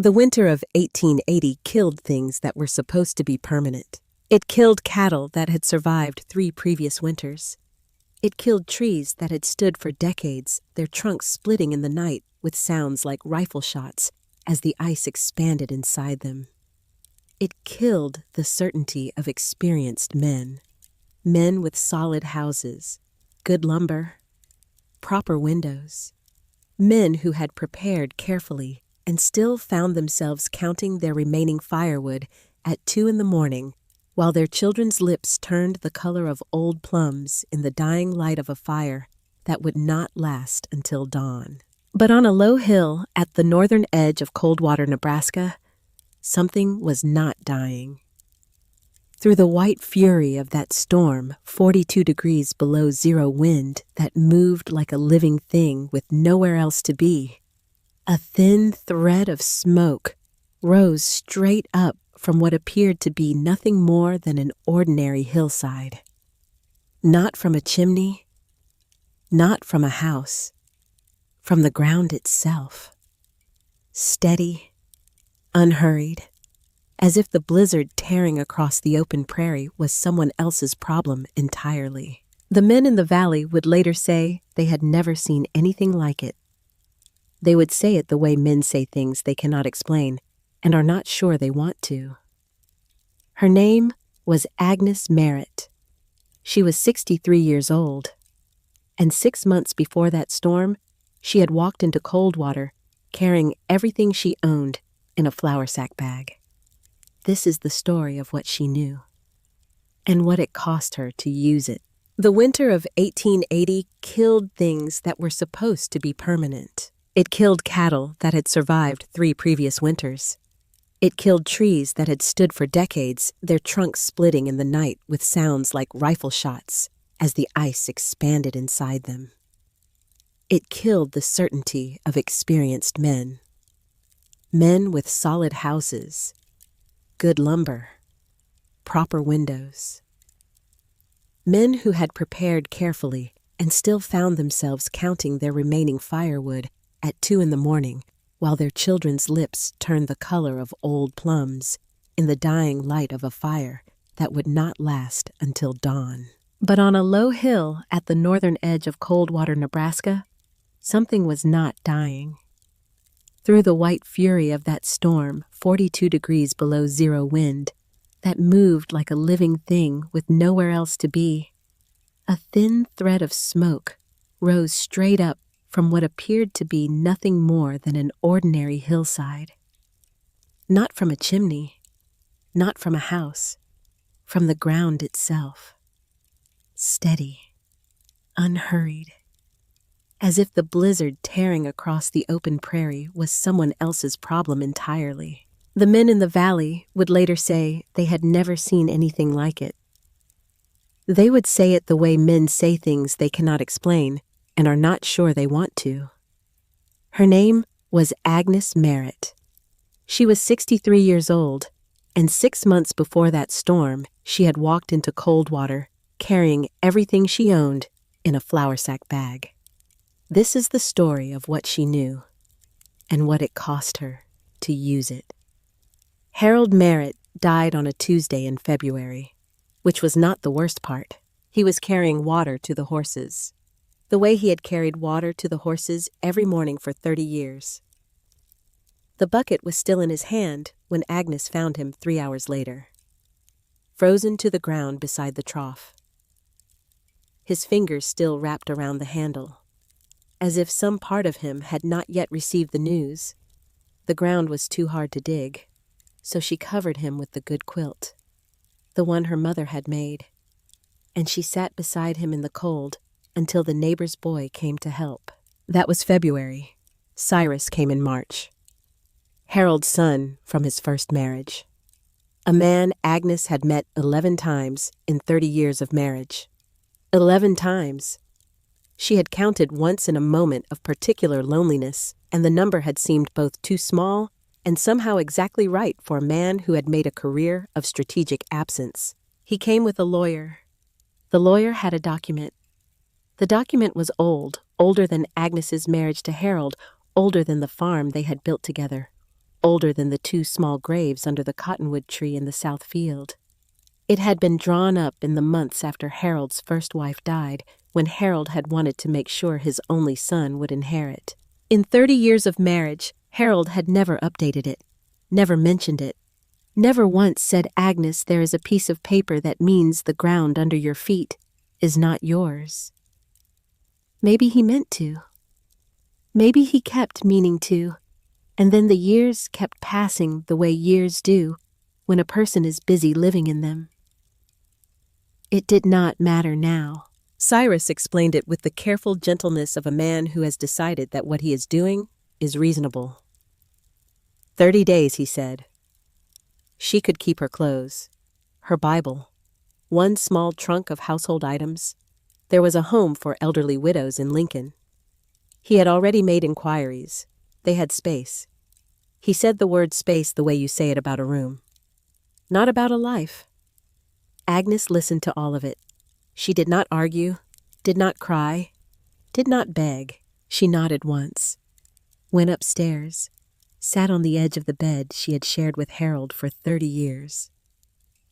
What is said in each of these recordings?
The winter of 1880 killed things that were supposed to be permanent. It killed cattle that had survived 3 previous winters. It killed trees that had stood for decades, their trunks splitting in the night with sounds like rifle shots as the ice expanded inside them. It killed the certainty of experienced men. Men with solid houses, good lumber, proper windows. Men who had prepared carefully and still found themselves counting their remaining firewood at 2 a.m. while their children's lips turned the color of old plums in the dying light of a fire that would not last until dawn. But on a low hill at the northern edge of Coldwater, Nebraska, something was not dying. Through the white fury of that storm, 42 degrees below zero wind that moved like a living thing with nowhere else to be, a thin thread of smoke rose straight up from what appeared to be nothing more than an ordinary hillside. Not from a chimney, not from a house, from the ground itself. Steady, unhurried, as if the blizzard tearing across the open prairie was someone else's problem entirely. The men in the valley would later say they had never seen anything like it. They would say it the way men say things they cannot explain and are not sure they want to. Her name was Agnes Merritt. She was 63 years old, and 6 months before that storm, she had walked into Coldwater carrying everything she owned in a flour sack bag. This is the story of what she knew, and what it cost her to use it. The winter of 1880 killed things that were supposed to be permanent. It killed cattle that had survived 3 previous winters. It killed trees that had stood for decades, their trunks splitting in the night with sounds like rifle shots as the ice expanded inside them. It killed the certainty of experienced men. Men with solid houses, good lumber, proper windows. Men who had prepared carefully and still found themselves counting their remaining firewood at 2 a.m. while their children's lips turned the color of old plums in the dying light of a fire that would not last until dawn. But on a low hill at the northern edge of Coldwater, Nebraska, something was not dying. Through the white fury of that storm, 42 degrees below zero wind, that moved like a living thing with nowhere else to be, a thin thread of smoke rose straight up from what appeared to be nothing more than an ordinary hillside. Not from a chimney, not from a house, from the ground itself. Steady, unhurried, as if the blizzard tearing across the open prairie was someone else's problem entirely. The men in the valley would later say they had never seen anything like it. They would say it the way men say things they cannot explain and are not sure they want to. Her name was Agnes Merritt. She was 63 years old, and 6 months before that storm, she had walked into Coldwater carrying everything she owned in a flour sack bag. This is the story of what she knew and what it cost her to use it. Harold Merritt died on a Tuesday in February, which was not the worst part. He was carrying water to the horses, the way he had carried water to the horses every morning for 30 years. The bucket was still in his hand when Agnes found him 3 hours later, frozen to the ground beside the trough. His fingers still wrapped around the handle, as if some part of him had not yet received the news. The ground was too hard to dig, so she covered him with the good quilt, the one her mother had made, and she sat beside him in the cold until the neighbor's boy came to help. That was February. Cyrus came in March. Harold's son from his first marriage. A man Agnes had met 11 times in 30 years of marriage. 11 times. She had counted once in a moment of particular loneliness, and the number had seemed both too small and somehow exactly right for a man who had made a career of strategic absence. He came with a lawyer. The lawyer had a document. The document was old, older than Agnes's marriage to Harold, older than the farm they had built together, older than the two small graves under the cottonwood tree in the south field. It had been drawn up in the months after Harold's first wife died, when Harold had wanted to make sure his only son would inherit. In 30 years of marriage, Harold had never updated it, never mentioned it, never once said, "Agnes, there is a piece of paper that means the ground under your feet is not yours." Maybe he meant to. Maybe he kept meaning to, and then the years kept passing the way years do when a person is busy living in them. It did not matter now. Cyrus explained it with the careful gentleness of a man who has decided that what he is doing is reasonable. 30 days, he said. She could keep her clothes, her Bible, one small trunk of household items. There was a home for elderly widows in Lincoln. He had already made inquiries. They had space. He said the word space the way you say it about a room. Not about a life. Agnes listened to all of it. She did not argue, did not cry, did not beg. She nodded once, went upstairs, sat on the edge of the bed she had shared with Harold for 30 years,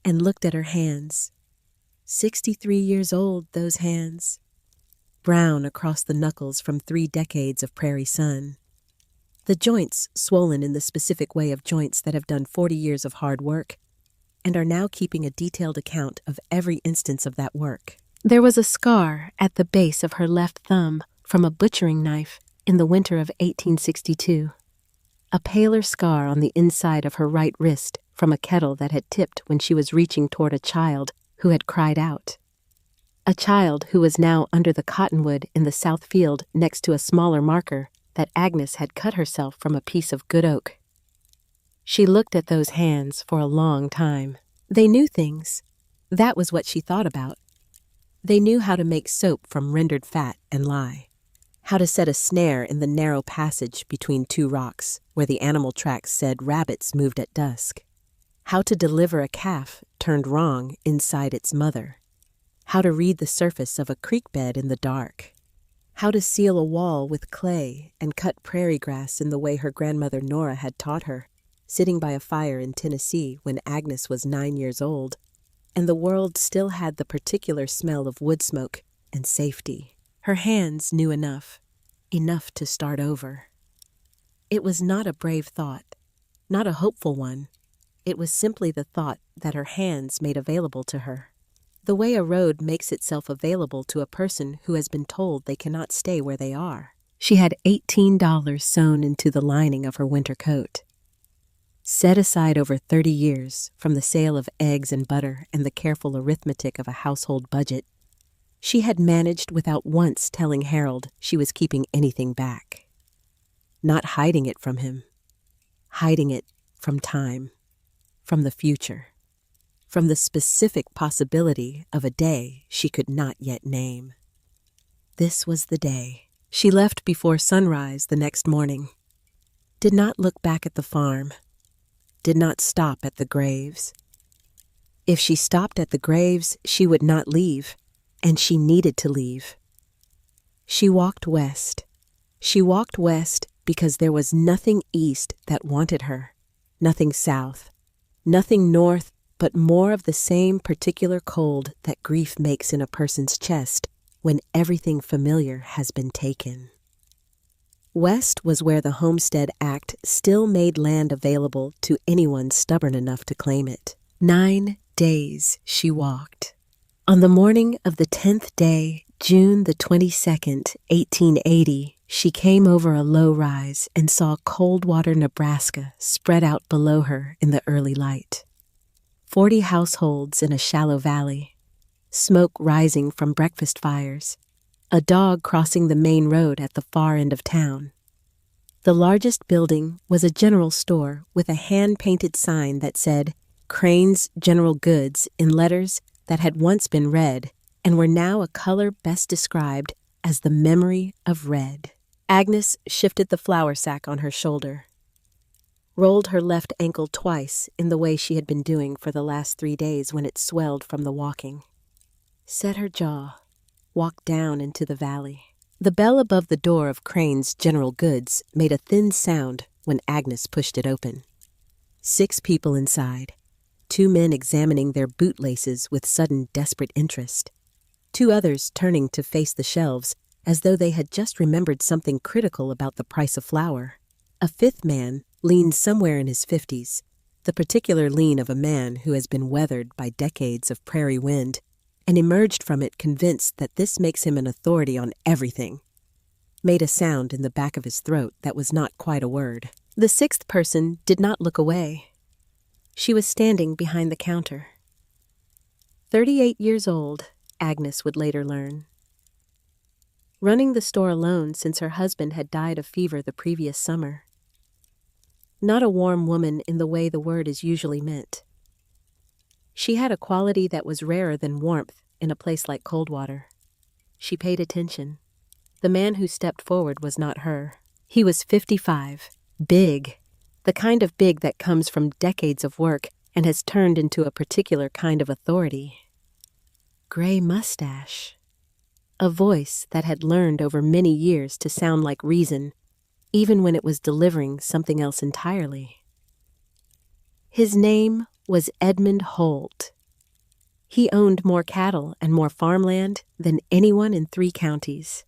and looked at her hands. 63 years old, those hands. Brown across the knuckles from 3 decades of prairie sun. The joints swollen in the specific way of joints that have done 40 years of hard work and are now keeping a detailed account of every instance of that work. There was a scar at the base of her left thumb from a butchering knife in the winter of 1862. A paler scar on the inside of her right wrist from a kettle that had tipped when she was reaching toward a child who had cried out. A child who was now under the cottonwood in the south field next to a smaller marker that Agnes had cut herself from a piece of good oak. She looked at those hands for a long time. They knew things. That was what she thought about. They knew how to make soap from rendered fat and lye, how to set a snare in the narrow passage between 2 rocks where the animal tracks said rabbits moved at dusk, how to deliver a calf turned wrong inside its mother, how to read the surface of a creek bed in the dark, how to seal a wall with clay and cut prairie grass in the way her grandmother Nora had taught her, sitting by a fire in Tennessee when Agnes was 9 years old, and the world still had the particular smell of wood smoke and safety. Her hands knew enough to start over. It was not a brave thought, not a hopeful one. It was simply the thought that her hands made available to her. The way a road makes itself available to a person who has been told they cannot stay where they are. She had $18 sewn into the lining of her winter coat. Set aside over 30 years from the sale of eggs and butter and the careful arithmetic of a household budget, she had managed without once telling Harold she was keeping anything back. Not hiding it from him. Hiding it from time, from the future, from the specific possibility of a day she could not yet name. This was the day. She left before sunrise the next morning. Did not look back at the farm. Did not stop at the graves. If she stopped at the graves, she would not leave, and she needed to leave. She walked west. She walked west because there was nothing east that wanted her, nothing south, nothing north, but more of the same particular cold that grief makes in a person's chest when everything familiar has been taken. West was where the Homestead Act still made land available to anyone stubborn enough to claim it. 9 days she walked. On the morning of the 10th day, June the 22nd, 1880, she came over a low rise and saw Coldwater, Nebraska spread out below her in the early light. 40 households in a shallow valley, smoke rising from breakfast fires, a dog crossing the main road at the far end of town. The largest building was a general store with a hand-painted sign that said Crane's General Goods in letters that had once been red and were now a color best described as the memory of red. Agnes shifted the flour sack on her shoulder, rolled her left ankle twice in the way she had been doing for the last 3 days when it swelled from the walking, set her jaw, walked down into the valley. The bell above the door of Crane's General Goods made a thin sound when Agnes pushed it open. 6 people inside, 2 men examining their bootlaces with sudden desperate interest, 2 others turning to face the shelves as though they had just remembered something critical about the price of flour. A 5th man leaned somewhere in his 50s, the particular lean of a man who has been weathered by decades of prairie wind and emerged from it convinced that this makes him an authority on everything. Made a sound in the back of his throat that was not quite a word. The 6th person did not look away. She was standing behind the counter. 38 years old, Agnes would later learn. Running the store alone since her husband had died of fever the previous summer. Not a warm woman in the way the word is usually meant. She had a quality that was rarer than warmth in a place like Coldwater. She paid attention. The man who stepped forward was not her. He was 55, big, the kind of big that comes from decades of work and has turned into a particular kind of authority. Gray mustache. A voice that had learned over many years to sound like reason, even when it was delivering something else entirely. His name was Edmund Holt. He owned more cattle and more farmland than anyone in 3 counties.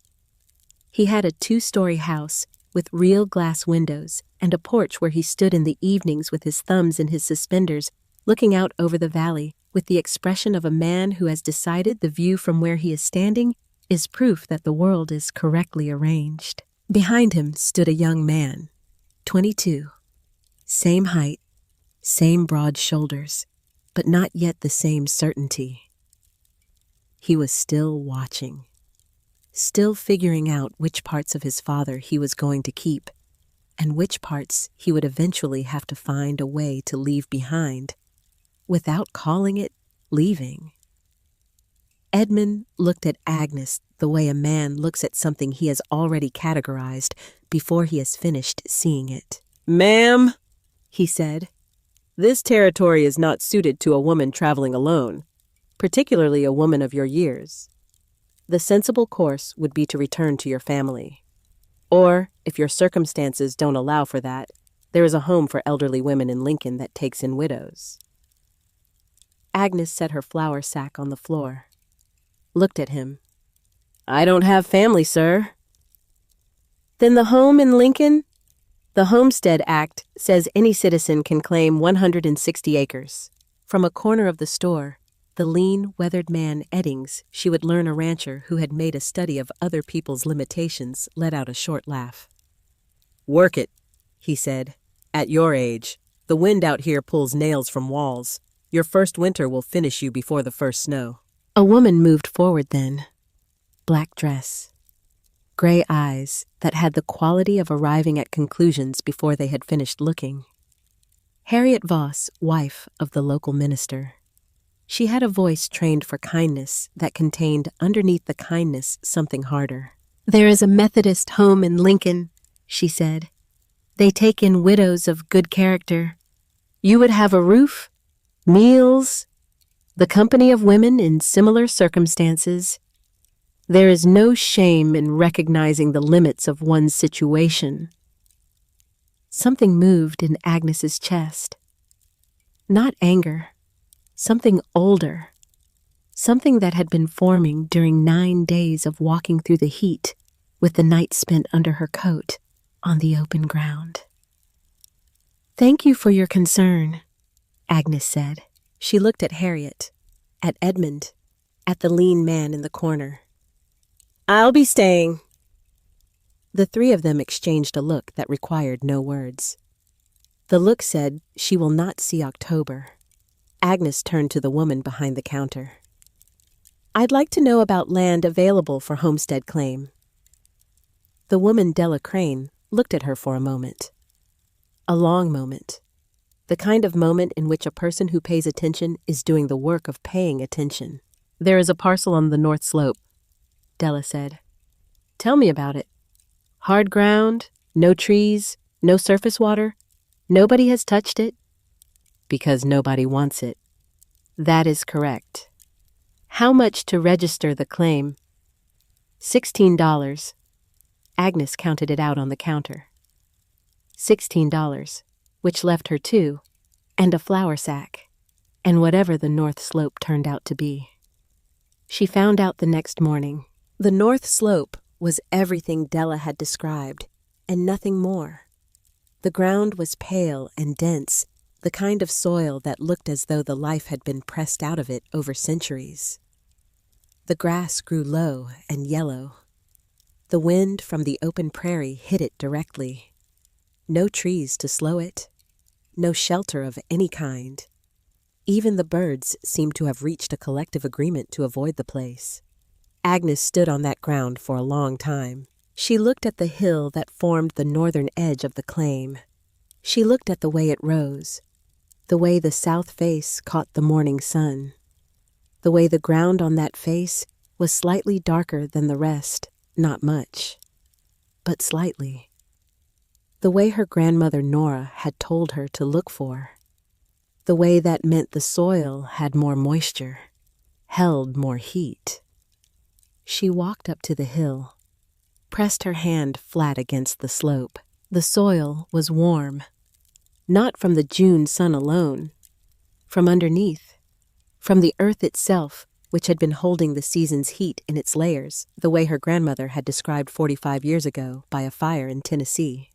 He had a 2-story house with real glass windows and a porch where he stood in the evenings with his thumbs in his suspenders, looking out over the valley with the expression of a man who has decided the view from where he is standing is proof that the world is correctly arranged. Behind him stood a young man, 22, same height, same broad shoulders, but not yet the same certainty. He was still watching, still figuring out which parts of his father he was going to keep, and which parts he would eventually have to find a way to leave behind, without calling it leaving. Edmund looked at Agnes the way a man looks at something he has already categorized before he has finished seeing it. "Ma'am," he said, "this territory is not suited to a woman traveling alone, particularly a woman of your years. The sensible course would be to return to your family. Or, if your circumstances don't allow for that, there is a home for elderly women in Lincoln that takes in widows." Agnes set her flour sack on the floor, looked at him. "I don't have family, sir." "Then the home in Lincoln?" "The Homestead Act says any citizen can claim 160 acres. From a corner of the store, the lean, weathered man Eddings, she would learn a rancher who had made a study of other people's limitations, let out a short laugh. "Work it," he said. "At your age, the wind out here pulls nails from walls. Your first winter will finish you before the first snow." A woman moved forward then. Black dress. Gray eyes that had the quality of arriving at conclusions before they had finished looking. Harriet Voss, wife of the local minister. She had a voice trained for kindness that contained underneath the kindness something harder. "There is a Methodist home in Lincoln," she said. "They take in widows of good character. You would have a roof, meals, the company of women in similar circumstances. There is no shame in recognizing the limits of one's situation." Something moved in Agnes's chest. Not anger, something older, something that had been forming during 9 days of walking through the heat with the night spent under her coat on the open ground. "Thank you for your concern," Agnes said. She looked at Harriet, at Edmund, at the lean man in the corner. "I'll be staying." The 3 of them exchanged a look that required no words. The look said, "She will not see October." Agnes turned to the woman behind the counter. "I'd like to know about land available for homestead claim." The woman Della Crane looked at her for a moment. A long moment. The kind of moment in which a person who pays attention is doing the work of paying attention. "There is a parcel on the north slope," Della said. "Tell me about it. Hard ground, no trees, no surface water. Nobody has touched it." "Because nobody wants it." "That is correct." "How much to register the claim?" $16. Agnes counted it out on the counter. $16, which left her two, and a flour sack, and whatever the North Slope turned out to be. She found out the next morning. The North Slope was everything Della had described, and nothing more. The ground was pale and dense, the kind of soil that looked as though the life had been pressed out of it over centuries. The grass grew low and yellow. The wind from the open prairie hit it directly. No trees to slow it, no shelter of any kind. Even the birds seemed to have reached a collective agreement to avoid the place. Agnes stood on that ground for a long time. She looked at the hill that formed the northern edge of the claim. She looked at the way it rose, the way the south face caught the morning sun, the way the ground on that face was slightly darker than the rest, not much, but slightly. The way her grandmother Nora had told her to look for. The way that meant the soil had more moisture, held more heat. She walked up to the hill, pressed her hand flat against the slope. The soil was warm, not from the June sun alone, from underneath, from the earth itself, which had been holding the season's heat in its layers, the way her grandmother had described 45 years ago by a fire in Tennessee.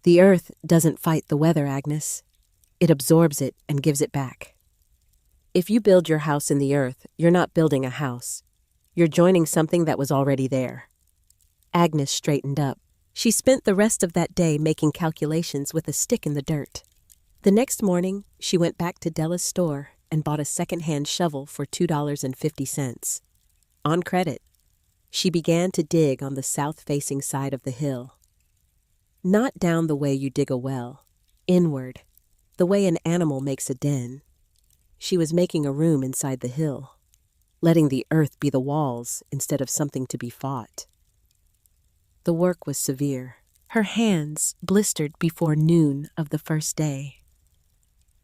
The earth doesn't fight the weather, Agnes. It absorbs it and gives it back. If you build your house in the earth, you're not building a house. You're joining something that was already there. Agnes straightened up. She spent the rest of that day making calculations with a stick in the dirt. The next morning, she went back to Della's store and bought a second-hand shovel for $2.50. On credit, she began to dig on the south-facing side of the hill. Not down the way you dig a well, inward, the way an animal makes a den. She was making a room inside the hill, letting the earth be the walls instead of something to be fought. The work was severe. Her hands blistered before noon of the first day.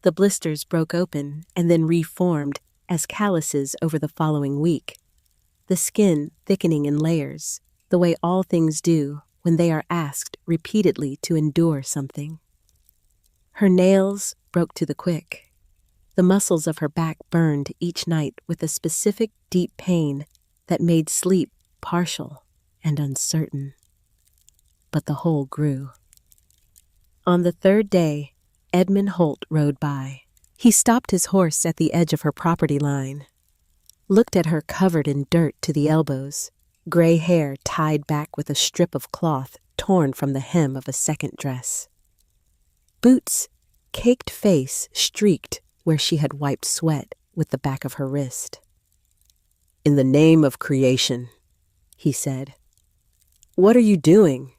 The blisters broke open and then reformed as calluses over the following week, the skin thickening in layers, the way all things do when they are asked repeatedly to endure something. Her nails broke to the quick. The muscles of her back burned each night with a specific deep pain that made sleep partial and uncertain. But the hole grew. On the third day, Edmund Holt rode by. He stopped his horse at the edge of her property line, looked at her covered in dirt to the elbows, gray hair tied back with a strip of cloth torn from the hem of a second dress. Boots' caked face streaked where she had wiped sweat with the back of her wrist. "In the name of creation," he said, "what are you doing?"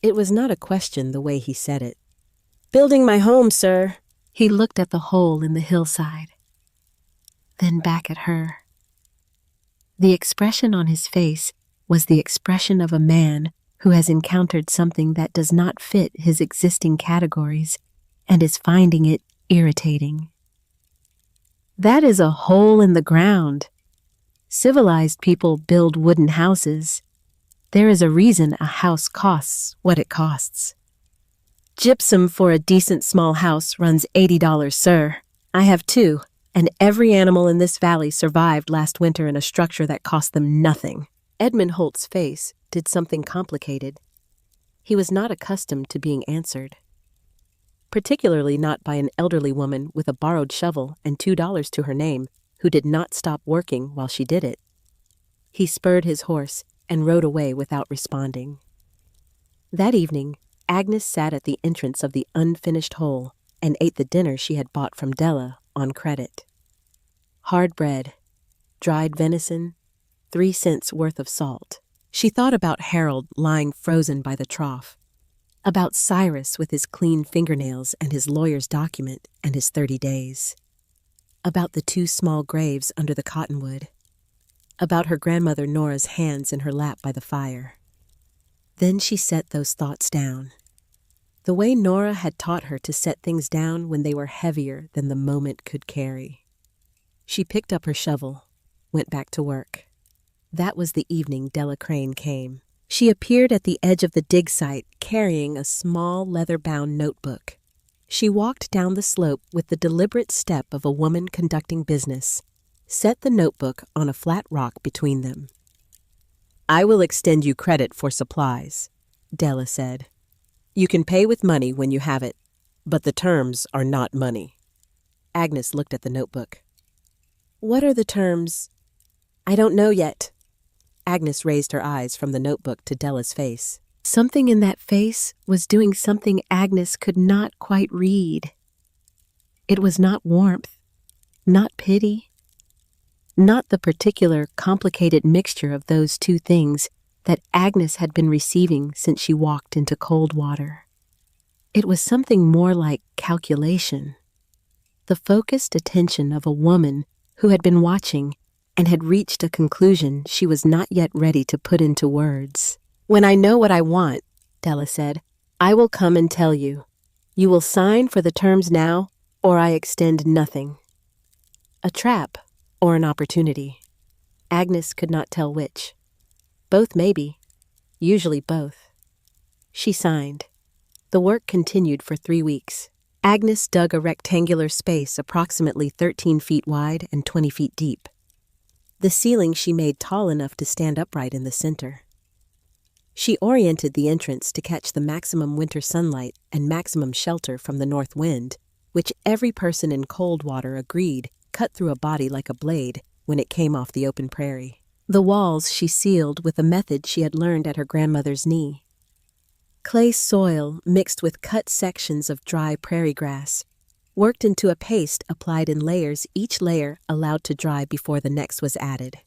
It was not a question the way he said it. "Building my home, sir." He looked at the hole in the hillside, then back at her. The expression on his face was the expression of a man who has encountered something that does not fit his existing categories and is finding it irritating. That is a hole in the ground. Civilized people build wooden houses. There is a reason a house costs what it costs. Gypsum for a decent small house runs $80, sir. I have two, and every animal in this valley survived last winter in a structure that cost them nothing. Edmund Holt's face did something complicated. He was not accustomed to being answered, particularly not by an elderly woman with a borrowed shovel and $2 to her name who did not stop working while she did it. He spurred his horse and rode away without responding. That evening, Agnes sat at the entrance of the unfinished hole and ate the dinner she had bought from Della on credit. Hard bread, dried venison, 3 cents worth of salt. She thought about Harold lying frozen by the trough, about Cyrus with his clean fingernails and his lawyer's document and his 30 days, about the 2 small graves under the cottonwood, about her grandmother Nora's hands in her lap by the fire. Then she set those thoughts down, the way Nora had taught her to set things down when they were heavier than the moment could carry. She picked up her shovel, went back to work. That was the evening Della Crane came. She appeared at the edge of the dig site carrying a small leather-bound notebook. She walked down the slope with the deliberate step of a woman conducting business, set the notebook on a flat rock between them. "I will extend you credit for supplies," Della said. "You can pay with money when you have it, but the terms are not money." Agnes looked at the notebook. "What are the terms?" "I don't know yet." Agnes raised her eyes from the notebook to Della's face. Something in that face was doing something Agnes could not quite read. It was not warmth, not pity, not the particular complicated mixture of those two things that Agnes had been receiving since she walked into cold water. It was something more like calculation, the focused attention of a woman who had been watching and had reached a conclusion she was not yet ready to put into words. "When I know what I want," Della said, "I will come and tell you. You will sign for the terms now, or I extend nothing." A trap or an opportunity. Agnes could not tell which. Both maybe, usually both. She signed. The work continued for 3 weeks. Agnes dug a rectangular space approximately 13 feet wide and 20 feet deep. The ceiling she made tall enough to stand upright in the center. She oriented the entrance to catch the maximum winter sunlight and maximum shelter from the north wind, which every person in cold water agreed cut through a body like a blade when it came off the open prairie. The walls she sealed with a method she had learned at her grandmother's knee. Clay soil mixed with cut sections of dry prairie grass, worked into a paste applied in layers, each layer allowed to dry before the next was added.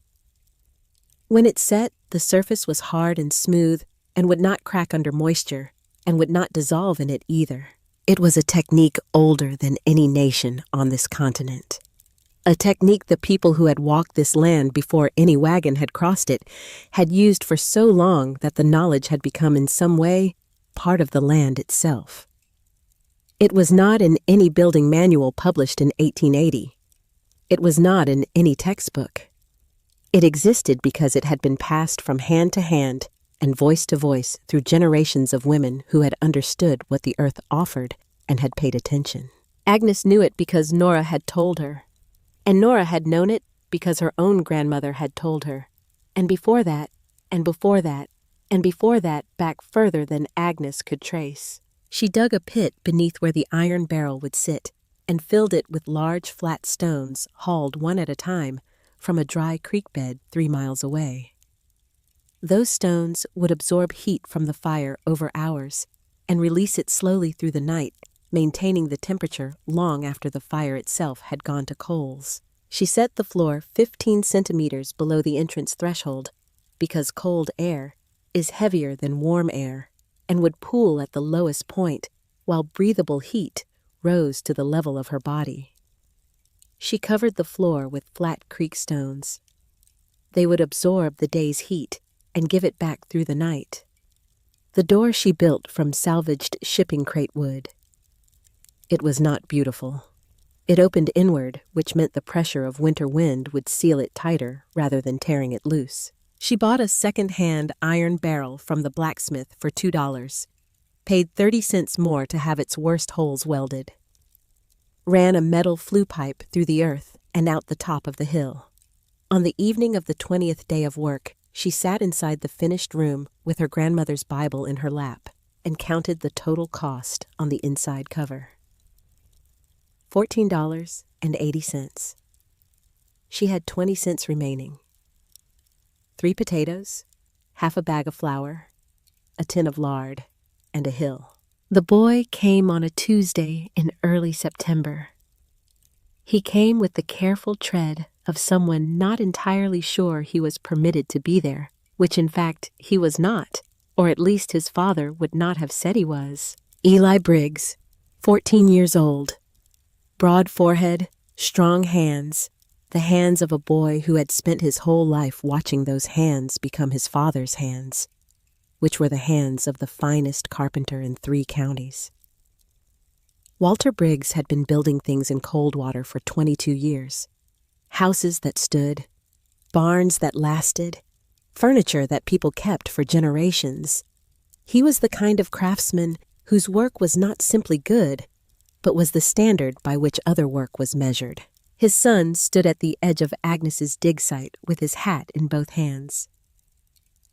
When it set, the surface was hard and smooth and would not crack under moisture and would not dissolve in it either. It was a technique older than any nation on this continent. A technique the people who had walked this land before any wagon had crossed it had used for so long that the knowledge had become in some way part of the land itself. It was not in any building manual published in 1880. It was not in any textbook. It existed because it had been passed from hand to hand and voice to voice through generations of women who had understood what the earth offered and had paid attention. Agnes knew it because Nora had told her. And Nora had known it because her own grandmother had told her. And before that, and before that, and before that, back further than Agnes could trace. She dug a pit beneath where the iron barrel would sit and filled it with large flat stones hauled one at a time from a dry creek bed 3 miles away. Those stones would absorb heat from the fire over hours and release it slowly through the night, maintaining the temperature long after the fire itself had gone to coals. She set the floor 15 centimeters below the entrance threshold because cold air is heavier than warm air and would pool at the lowest point while breathable heat rose to the level of her body. She covered the floor with flat creek stones. They would absorb the day's heat and give it back through the night. The door she built from salvaged shipping crate wood. It was not beautiful. It opened inward, which meant the pressure of winter wind would seal it tighter rather than tearing it loose. She bought a second-hand iron barrel from the blacksmith for $2, paid 30 cents more to have its worst holes welded, ran a metal flue pipe through the earth and out the top of the hill. On the evening of the 20th day of work, she sat inside the finished room with her grandmother's Bible in her lap and counted the total cost on the inside cover. $14.80. She had 20 cents remaining. 3 potatoes, half a bag of flour, a tin of lard, and a hill. The boy came on a Tuesday in early September. He came with the careful tread of someone not entirely sure he was permitted to be there, which in fact he was not, or at least his father would not have said he was. Eli Briggs, 14 years old. Broad forehead, strong hands, the hands of a boy who had spent his whole life watching those hands become his father's hands, which were the hands of the finest carpenter in 3 counties. Walter Briggs had been building things in Coldwater for 22 years. Houses that stood, barns that lasted, furniture that people kept for generations. He was the kind of craftsman whose work was not simply good, but was the standard by which other work was measured. His son stood at the edge of Agnes's dig site with his hat in both hands.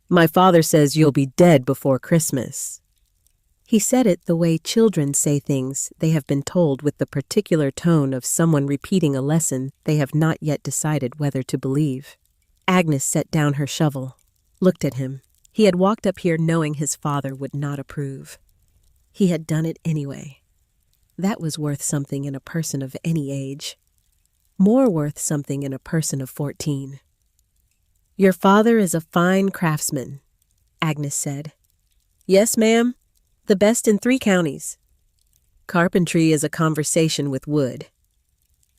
"My father says you'll be dead before Christmas." He said it the way children say things they have been told, with the particular tone of someone repeating a lesson they have not yet decided whether to believe. Agnes set down her shovel, looked at him. He had walked up here knowing his father would not approve. He had done it anyway. That was worth something in a person of any age. More worth something in a person of 14. "Your father is a fine craftsman," Agnes said. "Yes, ma'am. The best in 3 counties. Carpentry is a conversation with wood."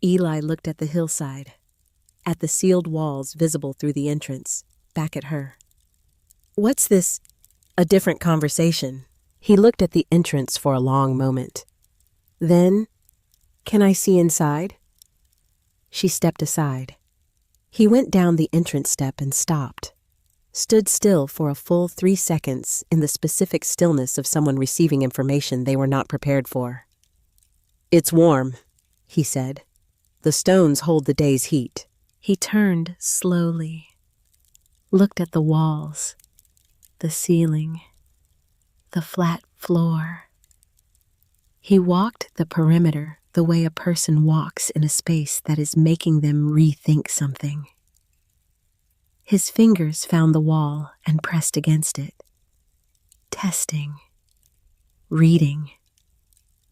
Eli looked at the hillside, at the sealed walls visible through the entrance, back at her. "What's this? A different conversation?" He looked at the entrance for a long moment. Then, "Can I see inside?" She stepped aside. He went down the entrance step and stopped, stood still for a full 3 seconds in the specific stillness of someone receiving information they were not prepared for. "It's warm," he said. "The stones hold the day's heat." He turned slowly, looked at the walls, the ceiling, the flat floor. He walked the perimeter the way a person walks in a space that is making them rethink something. His fingers found the wall and pressed against it. Testing. Reading.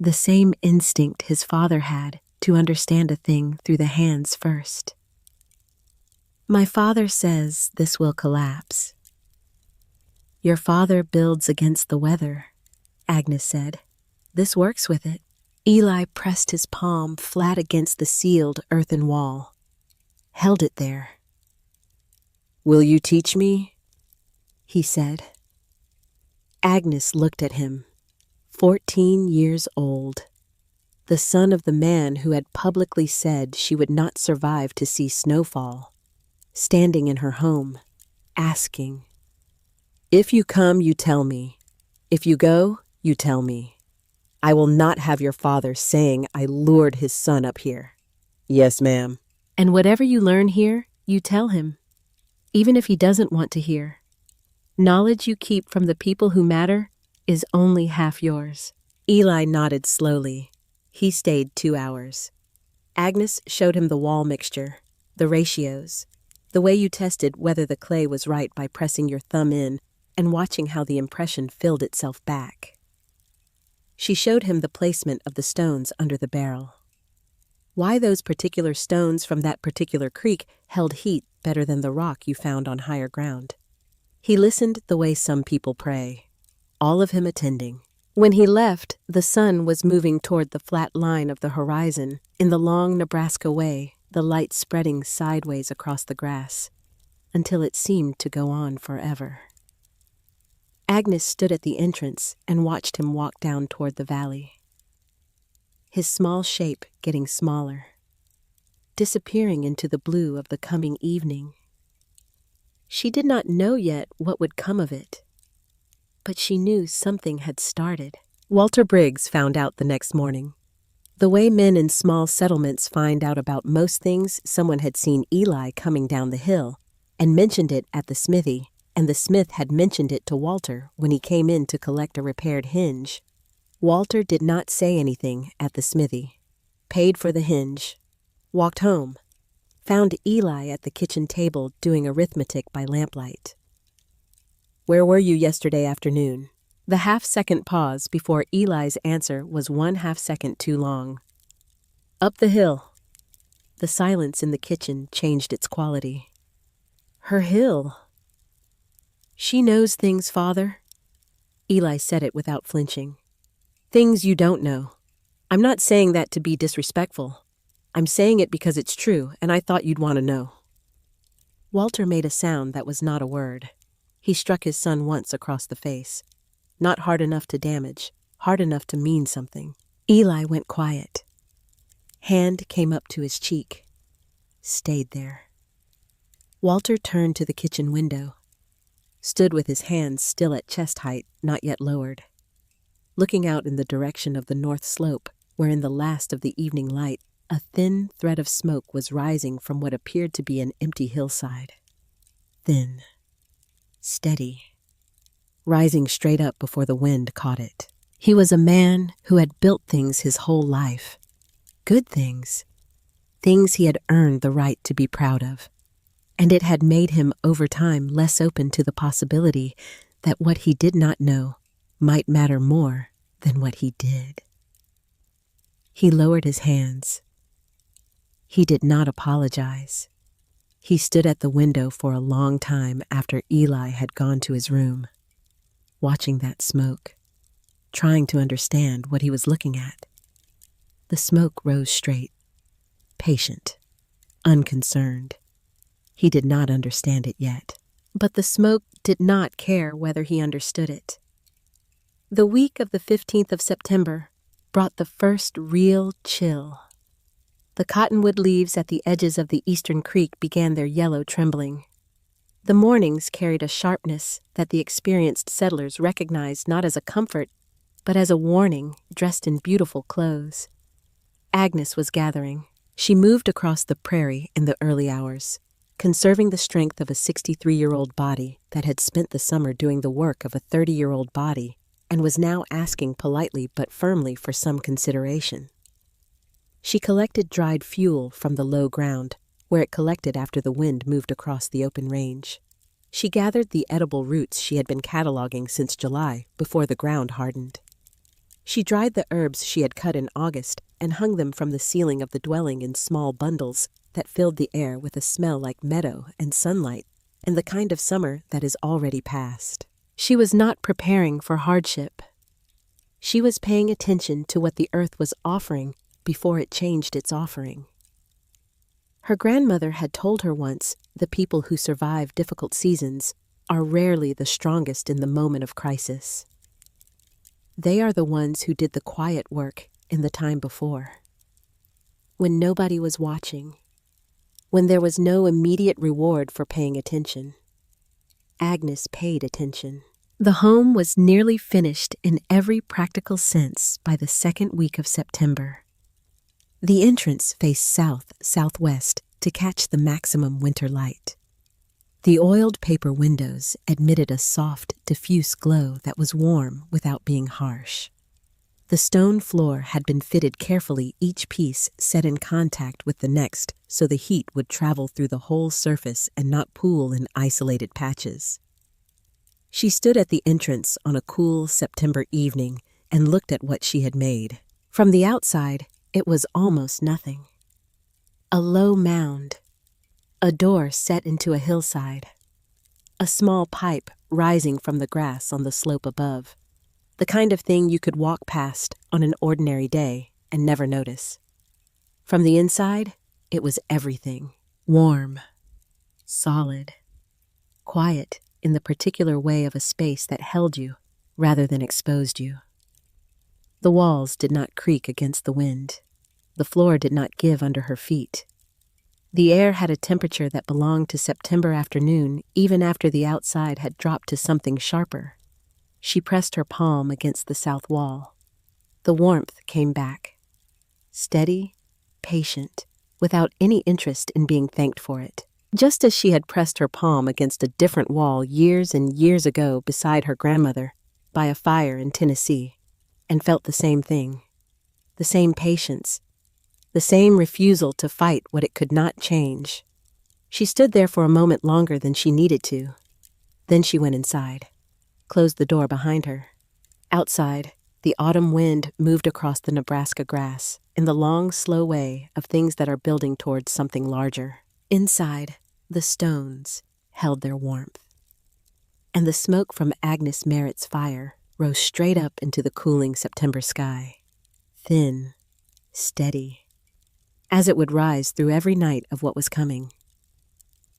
The same instinct his father had to understand a thing through the hands first. "My father says this will collapse." "Your father builds against the weather," Agnes said. "This works with it." Eli pressed his palm flat against the sealed earthen wall, held it there. "Will you teach me?" he said. Agnes looked at him, 14 years old, the son of the man who had publicly said she would not survive to see snowfall, standing in her home, asking, "If you come, you tell me. If you go, you tell me. I will not have your father saying I lured his son up here." "Yes, ma'am." "And whatever you learn here, you tell him, even if he doesn't want to hear. Knowledge you keep from the people who matter is only half yours." Eli nodded slowly. He stayed 2 hours. Agnes showed him the wall mixture, the ratios, the way you tested whether the clay was right by pressing your thumb in and watching how the impression filled itself back. She showed him the placement of the stones under the barrel. Why those particular stones from that particular creek held heat better than the rock you found on higher ground. He listened the way some people pray, all of him attending. When he left, the sun was moving toward the flat line of the horizon in the long Nebraska way, the light spreading sideways across the grass, until it seemed to go on forever. Agnes stood at the entrance and watched him walk down toward the valley. His small shape getting smaller, disappearing into the blue of the coming evening. She did not know yet what would come of it, but she knew something had started. Walter Briggs found out the next morning. The way men in small settlements find out about most things, someone had seen Eli coming down the hill and mentioned it at the smithy, and the smith had mentioned it to Walter when he came in to collect a repaired hinge. Walter did not say anything at the smithy, paid for the hinge, walked home, found Eli at the kitchen table doing arithmetic by lamplight. "Where were you yesterday afternoon?" The half-second pause before Eli's answer was 1/2 second too long. "Up the hill." The silence in the kitchen changed its quality. Her hill. "She knows things, Father." Eli said it without flinching. "Things you don't know. I'm not saying that to be disrespectful. I'm saying it because it's true, and I thought you'd want to know." Walter made a sound that was not a word. He struck his son once across the face. Not hard enough to damage, hard enough to mean something. Eli went quiet. Hand came up to his cheek. Stayed there. Walter turned to the kitchen window. stood with his hands still at chest height, not yet lowered. Looking out in the direction of the north slope, where in the last of the evening light, a thin thread of smoke was rising from what appeared to be an empty hillside. Thin, steady, rising straight up before the wind caught it. He was a man who had built things his whole life. Good things. Things he had earned the right to be proud of. And it had made him, over time, less open to the possibility that what he did not know might matter more than what he did. He lowered his hands. He did not apologize. He stood at the window for a long time after Eli had gone to his room, watching that smoke, trying to understand what he was looking at. The smoke rose straight, patient, unconcerned. He did not understand it yet, but the smoke did not care whether he understood it. The week of the 15th of September brought the first real chill. The cottonwood leaves at the edges of the eastern creek began their yellow trembling. The mornings carried a sharpness that the experienced settlers recognized not as a comfort, but as a warning dressed in beautiful clothes. Agnes was gathering. She moved across the prairie in the early hours, conserving the strength of a 63-year-old body that had spent the summer doing the work of a 30-year-old body and was now asking politely but firmly for some consideration. She collected dried fuel from the low ground, where it collected after the wind moved across the open range. She gathered the edible roots she had been cataloging since July, before the ground hardened. She dried the herbs she had cut in August and hung them from the ceiling of the dwelling in small bundles that filled the air with a smell like meadow and sunlight and the kind of summer that is already past. She was not preparing for hardship. She was paying attention to what the earth was offering before it changed its offering. Her grandmother had told her once the people who survive difficult seasons are rarely the strongest in the moment of crisis. They are the ones who did the quiet work in the time before. When nobody was watching, when there was no immediate reward for paying attention. Agnes paid attention. The home was nearly finished in every practical sense by the second week of September. The entrance faced south-southwest to catch the maximum winter light. The oiled paper windows admitted a soft, diffuse glow that was warm without being harsh. The stone floor had been fitted carefully, each piece set in contact with the next so the heat would travel through the whole surface and not pool in isolated patches. She stood at the entrance on a cool September evening and looked at what she had made. From the outside, it was almost nothing. A low mound, a door set into a hillside, a small pipe rising from the grass on the slope above, the kind of thing you could walk past on an ordinary day and never notice. From the inside, it was everything. Warm, solid, quiet in the particular way of a space that held you rather than exposed you. The walls did not creak against the wind. The floor did not give under her feet. The air had a temperature that belonged to September afternoon, even after the outside had dropped to something sharper. She pressed her palm against the south wall. The warmth came back. Steady, patient, without any interest in being thanked for it. Just as she had pressed her palm against a different wall years and years ago beside her grandmother, by a fire in Tennessee, and felt the same thing. The same patience. The same refusal to fight what it could not change. She stood there for a moment longer than she needed to. Then she went inside, closed the door behind her. Outside, the autumn wind moved across the Nebraska grass in the long, slow way of things that are building towards something larger. Inside, the stones held their warmth. And the smoke from Agnes Merritt's fire rose straight up into the cooling September sky. Thin, steady, as it would rise through every night of what was coming.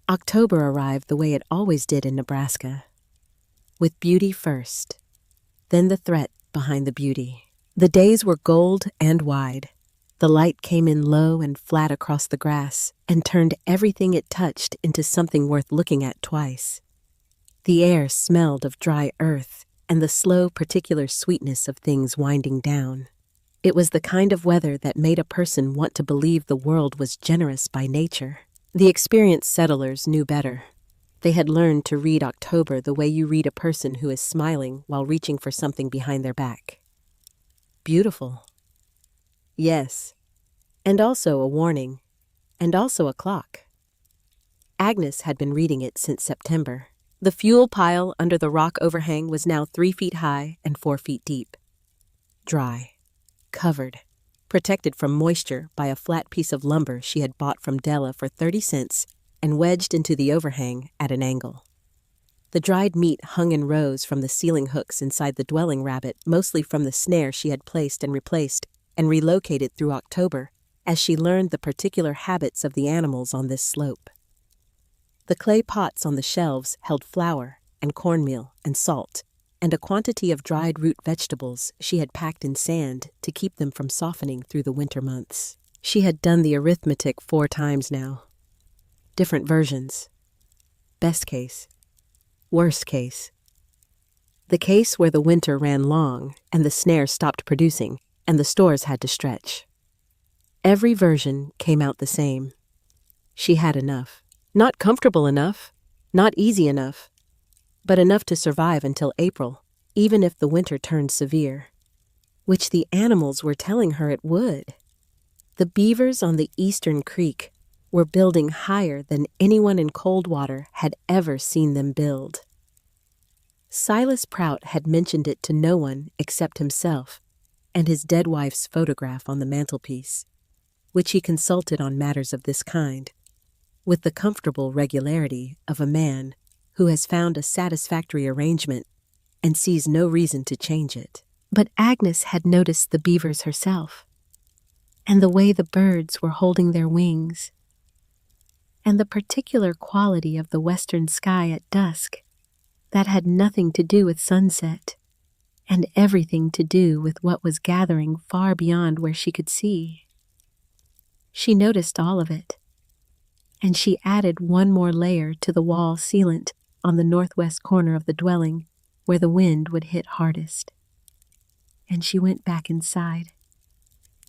October arrived the way it always did in Nebraska, with beauty first, then the threat behind the beauty. The days were gold and wide. The light came in low and flat across the grass and turned everything it touched into something worth looking at twice. The air smelled of dry earth and the slow, particular sweetness of things winding down. It was the kind of weather that made a person want to believe the world was generous by nature. The experienced settlers knew better. They had learned to read October the way you read a person who is smiling while reaching for something behind their back. Beautiful. Yes. And also a warning. And also a clock. Agnes had been reading it since September. The fuel pile under the rock overhang was now 3 feet high and 4 feet deep. Dry. Covered. Protected from moisture by a flat piece of lumber she had bought from Della for 30 cents and wedged into the overhang at an angle. The dried meat hung in rows from the ceiling hooks inside the dwelling rabbit, mostly from the snare she had placed and replaced and relocated through October as she learned the particular habits of the animals on this slope. The clay pots on the shelves held flour and cornmeal and salt and a quantity of dried root vegetables she had packed in sand to keep them from softening through the winter months. She had done the arithmetic 4 times now. Different versions. Best case. Worst case. The case where the winter ran long and the snare stopped producing and the stores had to stretch. Every version came out the same. She had enough. Not comfortable enough, not easy enough, but enough to survive until April, even if the winter turned severe, which the animals were telling her it would. The beavers on the eastern creek were building higher than anyone in Coldwater had ever seen them build. Silas Prout had mentioned it to no one except himself and his dead wife's photograph on the mantelpiece, which he consulted on matters of this kind, with the comfortable regularity of a man who has found a satisfactory arrangement and sees no reason to change it. But Agnes had noticed the beavers herself, and the way the birds were holding their wings, and the particular quality of the western sky at dusk that had nothing to do with sunset, and everything to do with what was gathering far beyond where she could see. She noticed all of it, and she added one more layer to the wall sealant on the northwest corner of the dwelling where the wind would hit hardest. And she went back inside.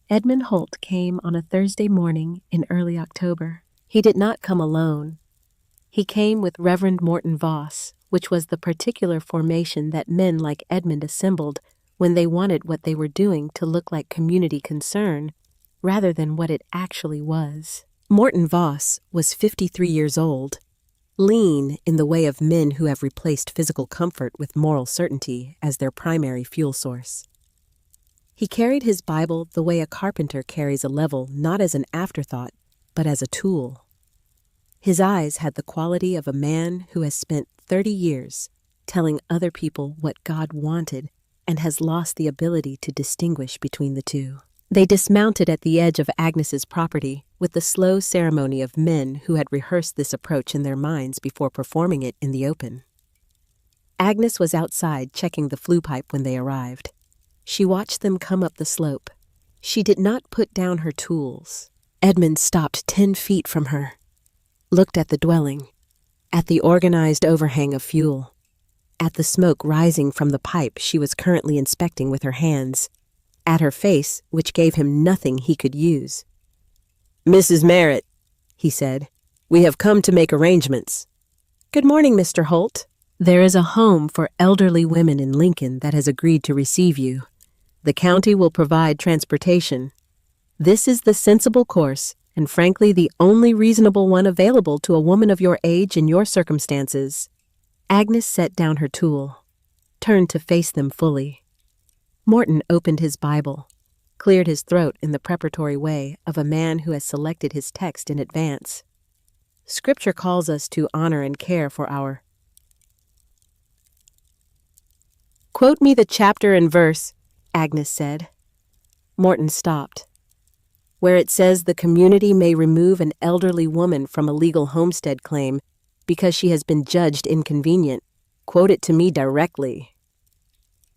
Edmund Holt came on a Thursday morning in early October. He did not come alone. He came with Reverend Morton Voss, which was the particular formation that men like Edmund assembled when they wanted what they were doing to look like community concern rather than what it actually was. Morton Voss was 53 years old, lean in the way of men who have replaced physical comfort with moral certainty as their primary fuel source. He carried his Bible the way a carpenter carries a level, not as an afterthought, but as a tool. His eyes had the quality of a man who has spent 30 years telling other people what God wanted and has lost the ability to distinguish between the two. They dismounted at the edge of Agnes's property with the slow ceremony of men who had rehearsed this approach in their minds before performing it in the open. Agnes was outside checking the flue pipe when they arrived. She watched them come up the slope. She did not put down her tools. Edmund stopped 10 feet from her, looked at the dwelling, at the organized overhang of fuel, at the smoke rising from the pipe she was currently inspecting with her hands, at her face, which gave him nothing he could use. "Mrs. Merritt," he said, "we have come to make arrangements." "Good morning, Mr. Holt. There is a home for elderly women in Lincoln that has agreed to receive you. The county will provide transportation. This is the sensible course, and frankly the only reasonable one available to a woman of your age in your circumstances." Agnes set down her tool, turned to face them fully. Morton opened his Bible, cleared his throat in the preparatory way of a man who has selected his text in advance. Scripture calls us to honor and care for our... "Quote me the chapter and verse," Agnes said. Morton stopped. "Where it says the community may remove an elderly woman from a legal homestead claim because she has been judged inconvenient. Quote it to me directly."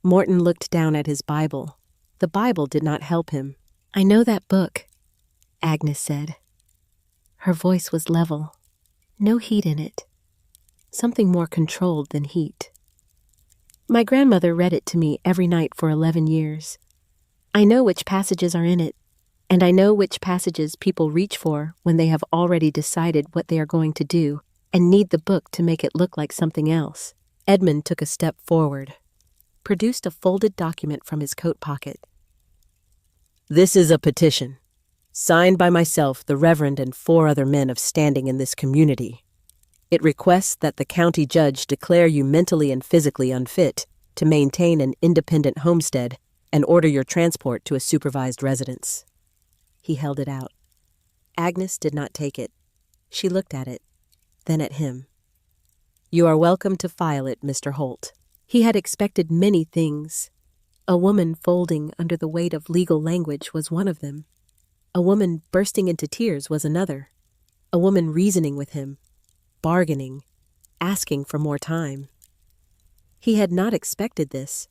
Morton looked down at his Bible. The Bible did not help him. "I know that book," Agnes said. Her voice was level, no heat in it. something more controlled than heat. My grandmother read it to me every night for 11 years. I know which passages are in it, and I know which passages people reach for when they have already decided what they are going to do and need the book to make it look like something else. Edmund took a step forward, produced a folded document from his coat pocket. This is a petition, signed by myself, the Reverend, and 4 other men of standing in this community. It requests that the county judge declare you mentally and physically unfit to maintain an independent homestead and order your transport to a supervised residence. He held it out. Agnes did not take it. She looked at it, then at him. You are welcome to file it, Mr. Holt. He had expected many things. A woman folding under the weight of legal language was one of them. A woman bursting into tears was another. A woman reasoning with him, bargaining, asking for more time. He had not expected this.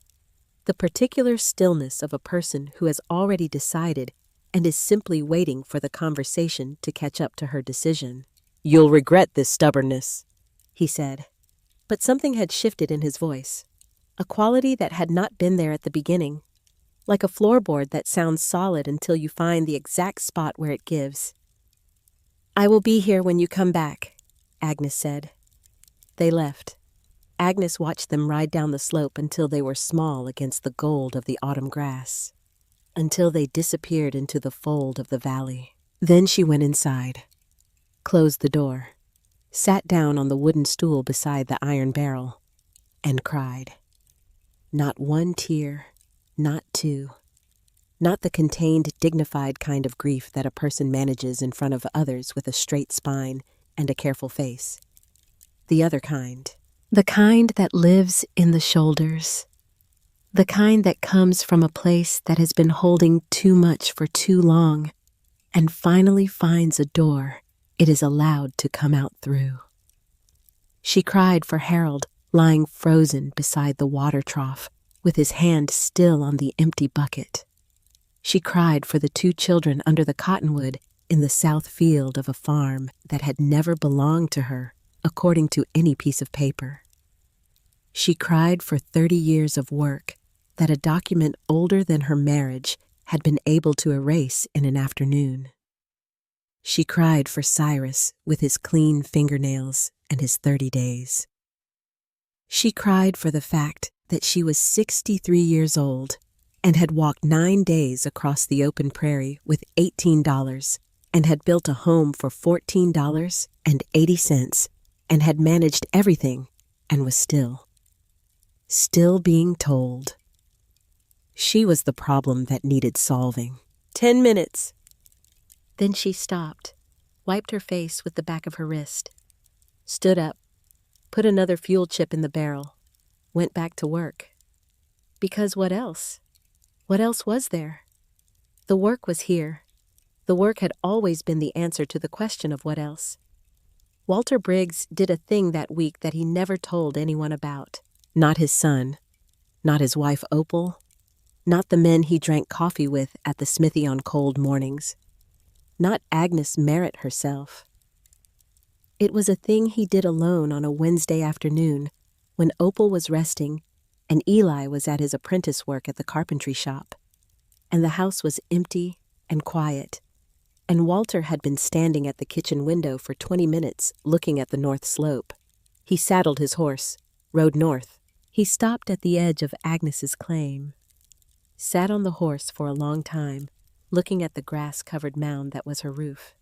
The particular stillness of a person who has already decided and is simply waiting for the conversation to catch up to her decision. You'll regret this stubbornness, he said. But something had shifted in his voice, a quality that had not been there at the beginning, like a floorboard that sounds solid until you find the exact spot where it gives. I will be here when you come back, Agnes said. They left. Agnes watched them ride down the slope until they were small against the gold of the autumn grass, until they disappeared into the fold of the valley. Then she went inside, closed the door, sat down on the wooden stool beside the iron barrel, and cried. Not one tear, not 2. Not the contained, dignified kind of grief that a person manages in front of others with a straight spine and a careful face. The other kind. The kind that lives in the shoulders. The kind that comes from a place that has been holding too much for too long and finally finds a door it is allowed to come out through. She cried for Harold, lying frozen beside the water trough, with his hand still on the empty bucket. She cried for the 2 children under the cottonwood in the south field of a farm that had never belonged to her, according to any piece of paper. She cried for 30 years of work that a document older than her marriage had been able to erase in an afternoon. She cried for Cyrus with his clean fingernails and his 30 days. She cried for the fact that she was 63 years old and had walked 9 days across the open prairie with $18 and had built a home for $14.80 and had managed everything and was still being told. She was the problem that needed solving. 10 minutes. Then she stopped, wiped her face with the back of her wrist, stood up, put another fuel chip in the barrel, went back to work. Because what else? What else was there? The work was here. The work had always been the answer to the question of what else. Walter Briggs did a thing that week that he never told anyone about. Not his son, not his wife Opal, not the men he drank coffee with at the smithy on cold mornings, not Agnes Merritt herself. It was a thing he did alone on a Wednesday afternoon when Opal was resting and Eli was at his apprentice work at the carpentry shop, and the house was empty and quiet, and Walter had been standing at the kitchen window for 20 minutes looking at the north slope. He saddled his horse, rode north. He stopped at the edge of Agnes's claim, sat on the horse for a long time, looking at the grass-covered mound that was her roof.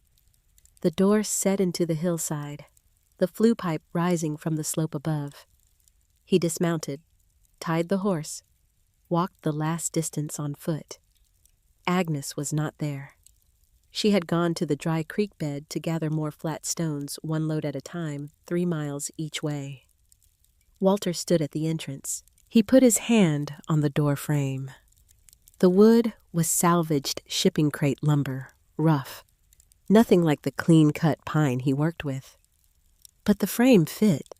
The door set into the hillside, the flue pipe rising from the slope above. He dismounted, tied the horse, walked the last distance on foot. Agnes was not there. She had gone to the dry creek bed to gather more flat stones, 1 load at a time, 3 miles each way. Walter stood at the entrance. He put his hand on the door frame. The wood was salvaged shipping crate lumber, rough, nothing like the clean-cut pine he worked with. But the frame fit.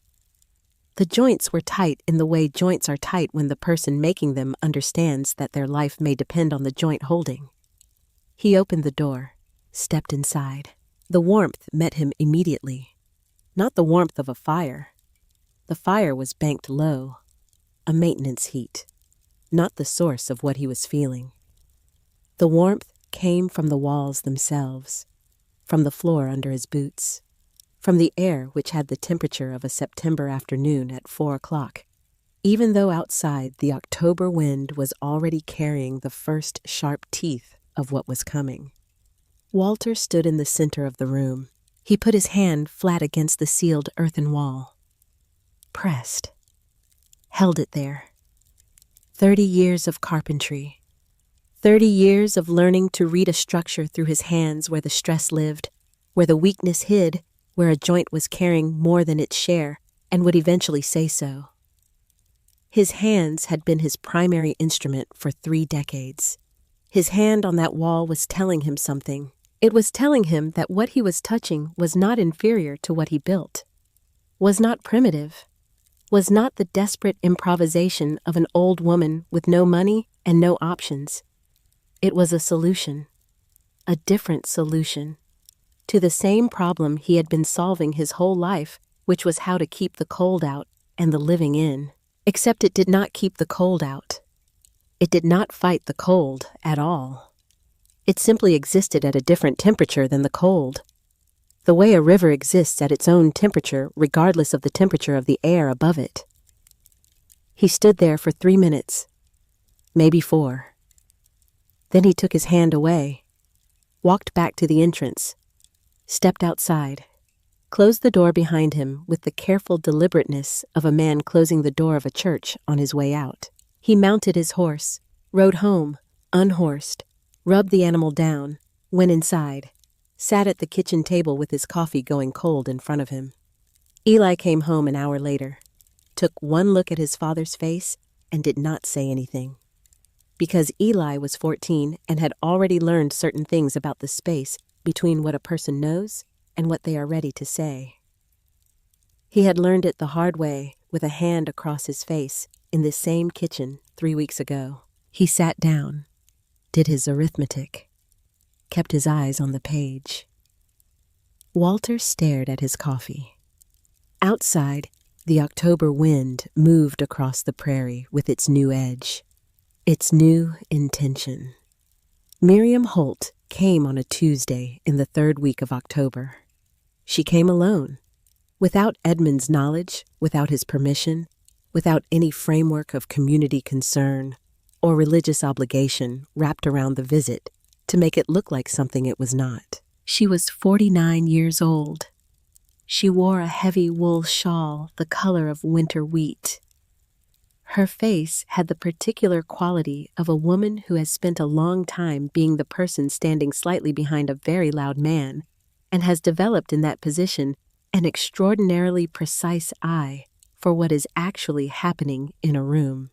The joints were tight in the way joints are tight when the person making them understands that their life may depend on the joint holding. He opened the door, stepped inside. The warmth met him immediately. Not the warmth of a fire, The fire was banked low, a maintenance heat, not the source of what he was feeling. The warmth came from the walls themselves, from the floor under his boots, from the air which had the temperature of a September afternoon at 4 o'clock, even though outside the October wind was already carrying the first sharp teeth of what was coming. Walter stood in the center of the room. He put his hand flat against the sealed earthen wall. Pressed. Held it there. 30 years of carpentry. 30 years of learning to read a structure through his hands where the stress lived, where the weakness hid, where a joint was carrying more than its share and would eventually say so. His hands had been his primary instrument for 3 decades. His hand on that wall was telling him something. It was telling him that what he was touching was not inferior to what he built, was not primitive, was not the desperate improvisation of an old woman with no money and no options. It was a solution, a different solution, to the same problem he had been solving his whole life, which was how to keep the cold out and the living in. Except it did not keep the cold out. It did not fight the cold at all. It simply existed at a different temperature than the cold. The way a river exists at its own temperature regardless of the temperature of the air above it. He stood there for 3 minutes, maybe 4. Then he took his hand away, walked back to the entrance, stepped outside, closed the door behind him with the careful deliberateness of a man closing the door of a church on his way out. He mounted his horse, rode home, unhorsed, rubbed the animal down, went inside, sat at the kitchen table with his coffee going cold in front of him. Eli came home an hour later, took one look at his father's face, and did not say anything. Because Eli was 14 and had already learned certain things about the space between what a person knows and what they are ready to say. He had learned it the hard way with a hand across his face in this same kitchen 3 weeks ago. He sat down, did his arithmetic, kept his eyes on the page. Walter stared at his coffee. Outside, the October wind moved across the prairie with its new edge, its new intention. Miriam Holt came on a Tuesday in the 3rd week of October. She came alone, without Edmund's knowledge, without his permission, without any framework of community concern or religious obligation wrapped around the visit to make it look like something it was not. She was 49 years old. She wore a heavy wool shawl the color of winter wheat. Her face had the particular quality of a woman who has spent a long time being the person standing slightly behind a very loud man and has developed in that position an extraordinarily precise eye for what is actually happening in a room.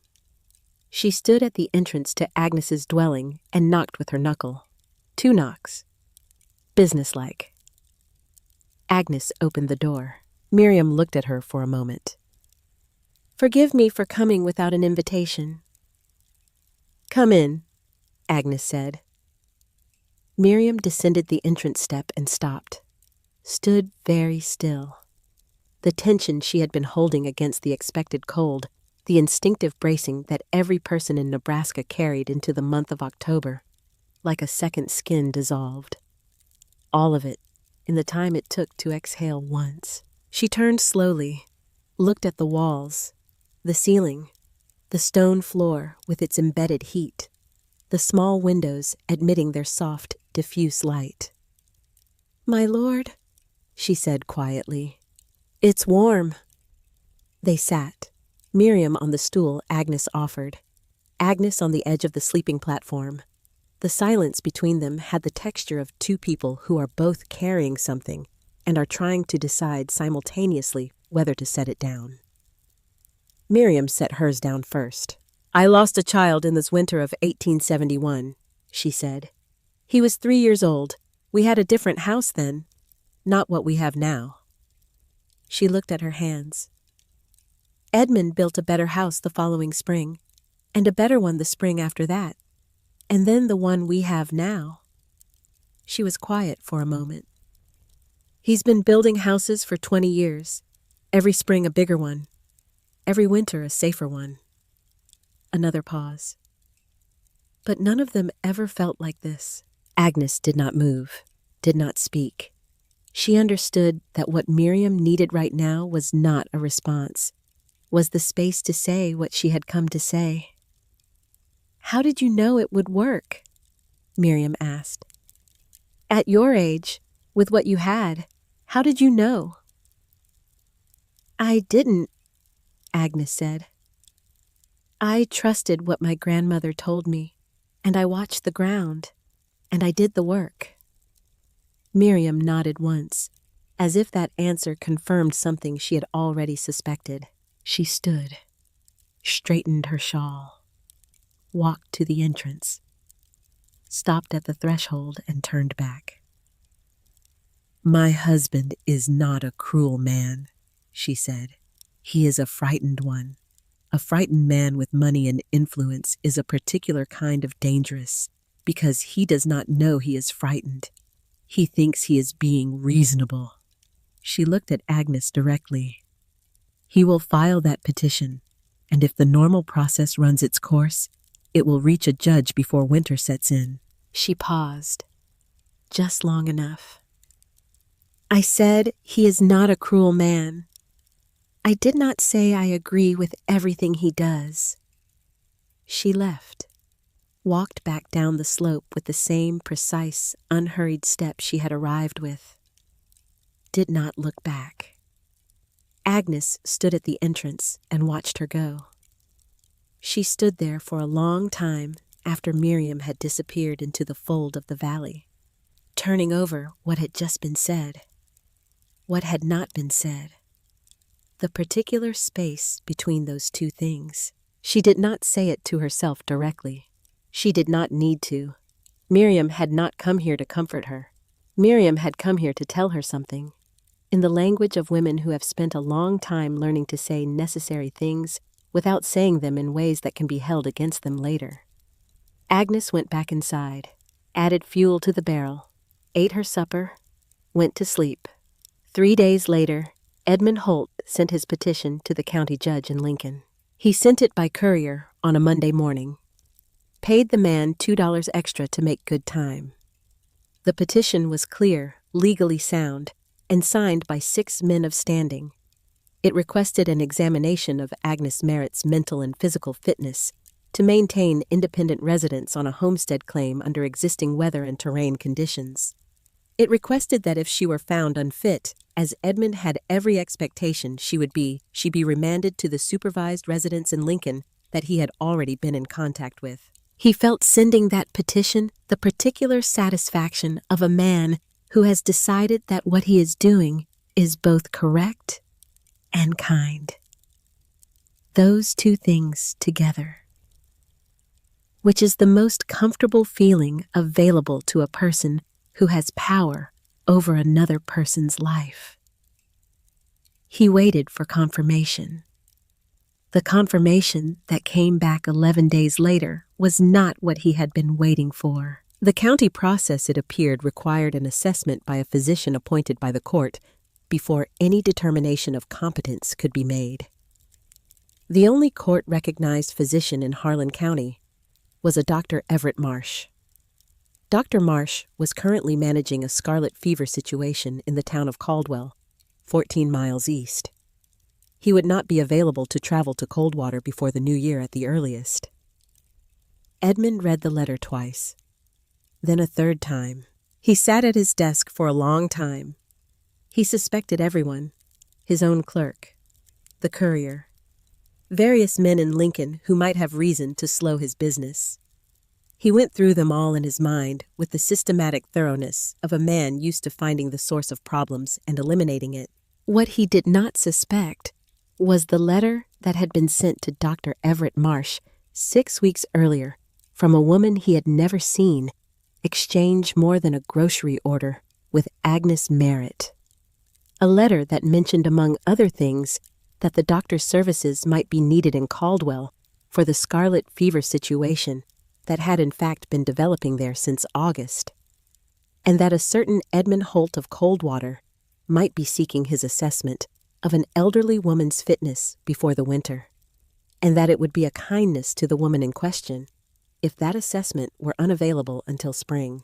She stood at the entrance to Agnes's dwelling and knocked with her knuckle. 2 knocks. Businesslike. Agnes opened the door. Miriam looked at her for a moment. "Forgive me for coming without an invitation." "Come in," Agnes said. Miriam descended the entrance step and stopped, stood very still. The tension she had been holding against the expected cold, the instinctive bracing that every person in Nebraska carried into the month of October, like a second skin dissolved. All of it, in the time it took to exhale once. She turned slowly, looked at the walls, the ceiling, the stone floor with its embedded heat, the small windows admitting their soft, diffuse light. "My lord," she said quietly, "it's warm." They sat, Miriam on the stool Agnes offered, Agnes on the edge of the sleeping platform. The silence between them had the texture of 2 people who are both carrying something and are trying to decide simultaneously whether to set it down. Miriam set hers down first. "I lost a child in this winter of 1871, she said. "He was 3 years old. We had a different house then, not what we have now." She looked at her hands. "Edmund built a better house the following spring, and a better one the spring after that, and then the one we have now." She was quiet for a moment. "He's been building houses for 20 years, every spring a bigger one. every winter a safer one. Another pause. But none of them ever felt like this. Agnes did not move, did not speak. She understood that what Miriam needed right now was not a response, was the space to say what she had come to say. "How did you know it would work?" Miriam asked. "At your age, with what you had, how did you know?" "I didn't," Agnes said. "I trusted what my grandmother told me, and I watched the ground, and I did the work." Miriam nodded once, as if that answer confirmed something she had already suspected. She stood, straightened her shawl, walked to the entrance, stopped at the threshold, and turned back. "My husband is not a cruel man," she said. "He is a frightened one. A frightened man with money and influence is a particular kind of dangerous because he does not know he is frightened. He thinks he is being reasonable." She looked at Agnes directly. "He will file that petition, and if the normal process runs its course, it will reach a judge before winter sets in." She paused, just long enough. "I said he is not a cruel man. I did not say I agree with everything he does." She left, walked back down the slope with the same precise, unhurried step she had arrived with. Did not look back. Agnes stood at the entrance and watched her go. She stood there for a long time after Miriam had disappeared into the fold of the valley, turning over what had just been said, what had not been said, the particular space between those two things. She did not say it to herself directly. She did not need to. Miriam had not come here to comfort her. Miriam had come here to tell her something, in the language of women who have spent a long time learning to say necessary things without saying them in ways that can be held against them later. Agnes went back inside, added fuel to the barrel, ate her supper, went to sleep. 3 days later, Edmund Holt sent his petition to the county judge in Lincoln. He sent it by courier on a Monday morning, paid the man $2 extra to make good time. The petition was clear, legally sound, and signed by 6 men of standing. It requested an examination of Agnes Merritt's mental and physical fitness to maintain independent residence on a homestead claim under existing weather and terrain conditions. It requested that if she were found unfit, as Edmund had every expectation she be remanded to the supervised residence in Lincoln that he had already been in contact with. He felt sending that petition the particular satisfaction of a man who has decided that what he is doing is both correct and kind. Those two things together, which is the most comfortable feeling available to a person who has power over another person's life. He waited for confirmation. The confirmation that came back 11 days later was not what he had been waiting for. The county process, it appeared, required an assessment by a physician appointed by the court before any determination of competence could be made. The only court-recognized physician in Harlan County was a Dr. Everett Marsh. Dr. Marsh was currently managing a scarlet fever situation in the town of Caldwell, 14 miles east. He would not be available to travel to Coldwater before the new year at the earliest. Edmund read the letter twice, then a third time. He sat at his desk for a long time. He suspected everyone, his own clerk, the courier, various men in Lincoln who might have reason to slow his business. He went through them all in his mind with the systematic thoroughness of a man used to finding the source of problems and eliminating it. What he did not suspect was the letter that had been sent to Dr. Everett Marsh 6 weeks earlier from a woman he had never seen exchange more than a grocery order with Agnes Merritt. A letter that mentioned, among other things, that the doctor's services might be needed in Caldwell for the scarlet fever situation that had in fact been developing there since August, and that a certain Edmund Holt of Coldwater might be seeking his assessment of an elderly woman's fitness before the winter, and that it would be a kindness to the woman in question if that assessment were unavailable until spring.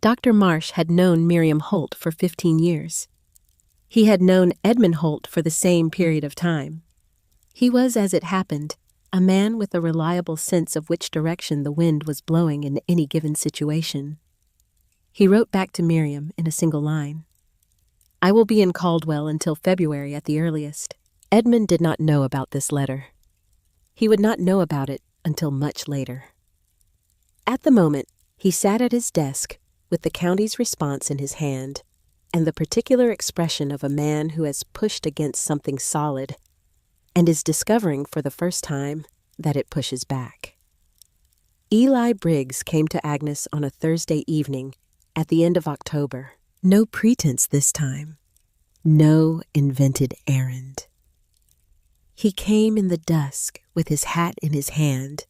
Dr. Marsh had known Miriam Holt for 15 years. He had known Edmund Holt for the same period of time. He was, as it happened, a man with a reliable sense of which direction the wind was blowing in any given situation. He wrote back to Miriam in a single line. "I will be in Caldwell until February at the earliest." Edmund did not know about this letter. He would not know about it until much later. At the moment, he sat at his desk with the county's response in his hand and the particular expression of a man who has pushed against something solid and is discovering for the first time that it pushes back. Eli Briggs came to Agnes on a Thursday evening at the end of October. No pretense this time. No invented errand. He came in the dusk with his hat in his hand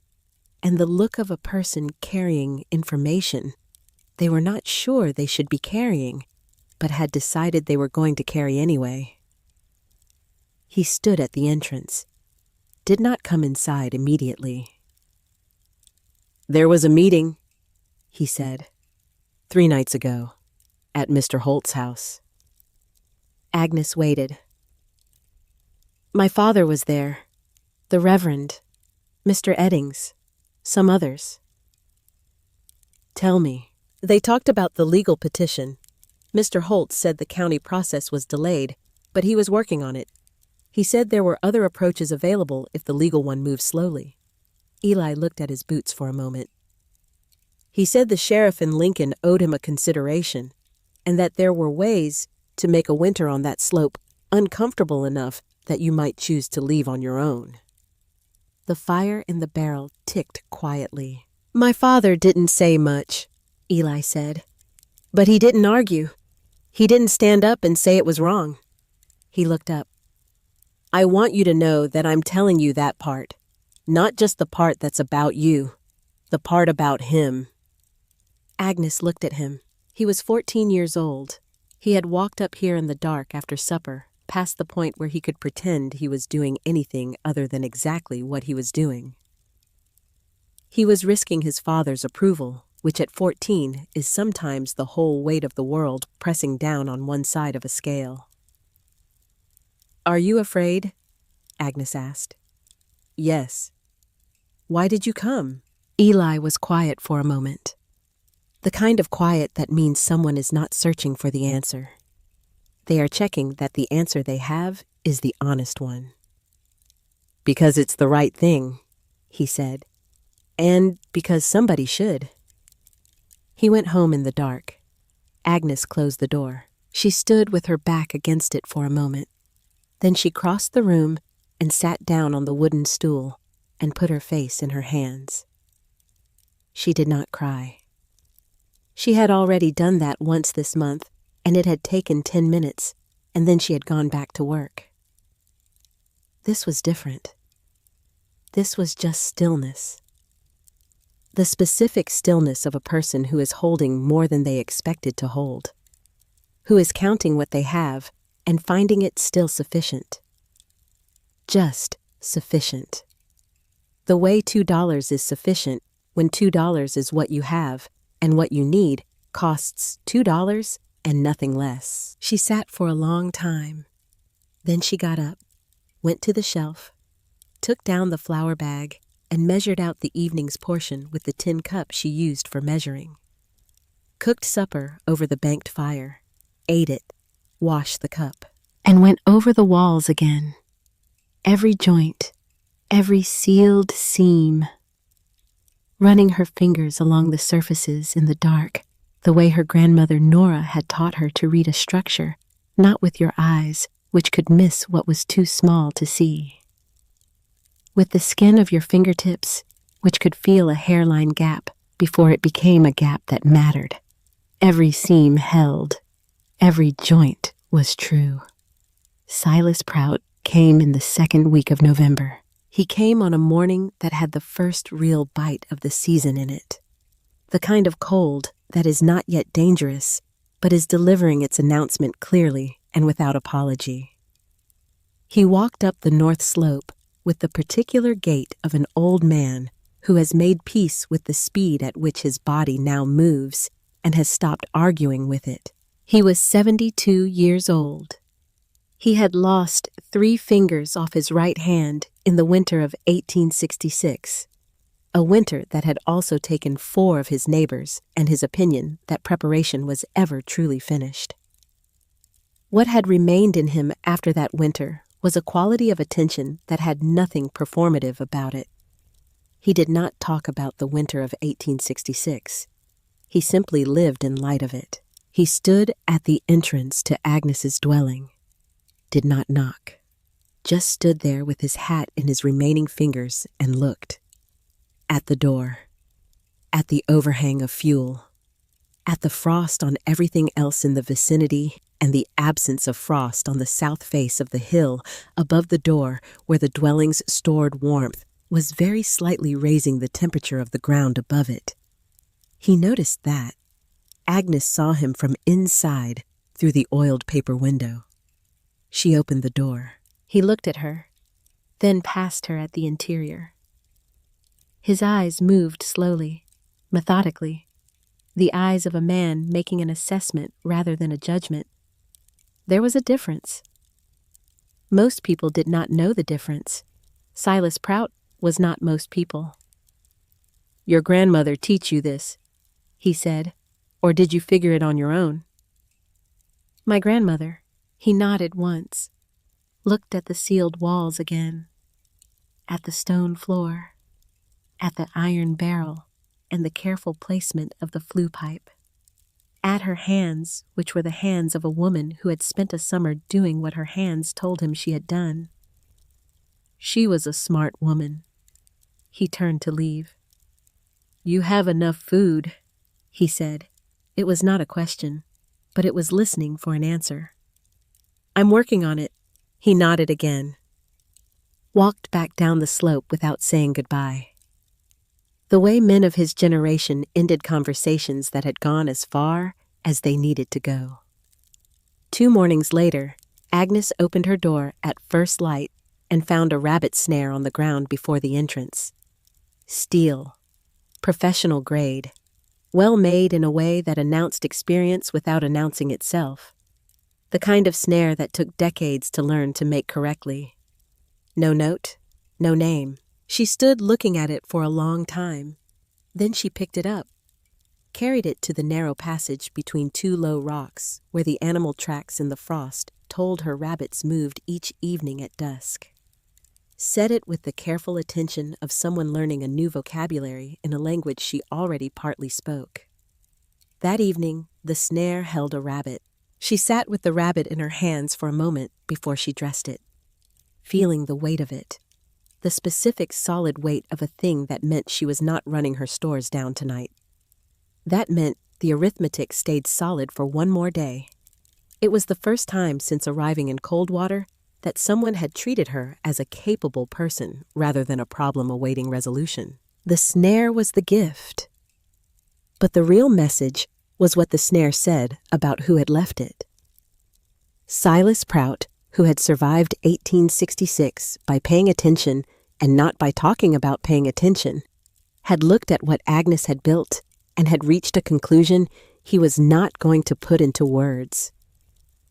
and the look of a person carrying information they were not sure they should be carrying, but had decided they were going to carry anyway. He stood at the entrance, did not come inside immediately. "There was a meeting," he said, 3 nights ago, at Mr. Holt's house. Agnes waited. "My father was there, the Reverend, Mr. Eddings, some others." "Tell me." "They talked about the legal petition. Mr. Holt said the county process was delayed, but he was working on it. He said there were other approaches available if the legal one moved slowly." Eli looked at his boots for a moment. "He said the sheriff in Lincoln owed him a consideration, and that there were ways to make a winter on that slope uncomfortable enough that you might choose to leave on your own." The fire in the barrel ticked quietly. "My father didn't say much," Eli said, "but he didn't argue. He didn't stand up and say it was wrong." He looked up. "I want you to know that I'm telling you that part, not just the part that's about you, the part about him." Agnes looked at him. He was 14 years old. He had walked up here in the dark after supper, past the point where he could pretend he was doing anything other than exactly what he was doing. He was risking his father's approval, which at 14 is sometimes the whole weight of the world pressing down on one side of a scale. "Are you afraid?" Agnes asked. "Yes." "Why did you come?" Eli was quiet for a moment. The kind of quiet that means someone is not searching for the answer. They are checking that the answer they have is the honest one. "Because it's the right thing," he said, "and because somebody should." He went home in the dark. Agnes closed the door. She stood with her back against it for a moment. Then she crossed the room and sat down on the wooden stool and put her face in her hands. She did not cry. She had already done that once this month, and it had taken 10 minutes, and then she had gone back to work. This was different. This was just stillness. The specific stillness of a person who is holding more than they expected to hold, who is counting what they have and finding it still sufficient. Just sufficient. The way $2 is sufficient when $2 is what you have and what you need costs $2 and nothing less. She sat for a long time. Then she got up, went to the shelf, took down the flour bag, and measured out the evening's portion with the tin cup she used for measuring. Cooked supper over the banked fire, ate it, washed the cup, and went over the walls again. Every joint, every sealed seam, running her fingers along the surfaces in the dark, the way her grandmother Nora had taught her to read a structure, not with your eyes, which could miss what was too small to see. With the skin of your fingertips, which could feel a hairline gap before it became a gap that mattered. Every seam held. Every joint was true. Silas Prout came in the second week of November. He came on a morning that had the first real bite of the season in it. The kind of cold that is not yet dangerous, but is delivering its announcement clearly and without apology. He walked up the north slope with the particular gait of an old man who has made peace with the speed at which his body now moves and has stopped arguing with it. He was 72 years old. He had lost 3 fingers off his right hand in the winter of 1866, a winter that had also taken 4 of his neighbors and his opinion that preparation was ever truly finished. What had remained in him after that winter was a quality of attention that had nothing performative about it. He did not talk about the winter of 1866. He simply lived in light of it. He stood at the entrance to Agnes's dwelling, did not knock, just stood there with his hat in his remaining fingers and looked. At the door, at the overhang of fuel, at the frost on everything else in the vicinity and the absence of frost on the south face of the hill above the door where the dwelling's stored warmth was very slightly raising the temperature of the ground above it. He noticed that. Agnes saw him from inside through the oiled paper window. She opened the door. He looked at her, then past her at the interior. His eyes moved slowly, methodically, the eyes of a man making an assessment rather than a judgment. There was a difference. Most people did not know the difference. Silas Prout was not most people. "Your grandmother teach you this," he said, "or did you figure it on your own?" "My grandmother." He nodded once, looked at the sealed walls again, at the stone floor, at the iron barrel and the careful placement of the flue pipe, at her hands, which were the hands of a woman who had spent a summer doing what her hands told him she had done. She was a smart woman. He turned to leave. "You have enough food," he said. It was not a question, but it was listening for an answer. "I'm working on it." He nodded again, walked back down the slope without saying goodbye. The way men of his generation ended conversations that had gone as far as they needed to go. 2 mornings later, Agnes opened her door at first light and found a rabbit snare on the ground before the entrance. Steel, professional grade, well made in a way that announced experience without announcing itself. The kind of snare that took decades to learn to make correctly. No note, no name. She stood looking at it for a long time. Then she picked it up, carried it to the narrow passage between 2 low rocks where the animal tracks in the frost told her rabbits moved each evening at dusk. Set it with the careful attention of someone learning a new vocabulary in a language she already partly spoke. That evening, the snare held a rabbit. She sat with the rabbit in her hands for a moment before she dressed it, feeling the weight of it, the specific solid weight of a thing that meant she was not running her stores down tonight. That meant the arithmetic stayed solid for 1 more day. It was the first time since arriving in Coldwater that someone had treated her as a capable person rather than a problem awaiting resolution. The snare was the gift. But the real message was what the snare said about who had left it. Silas Prout, who had survived 1866 by paying attention and not by talking about paying attention, had looked at what Agnes had built and had reached a conclusion he was not going to put into words.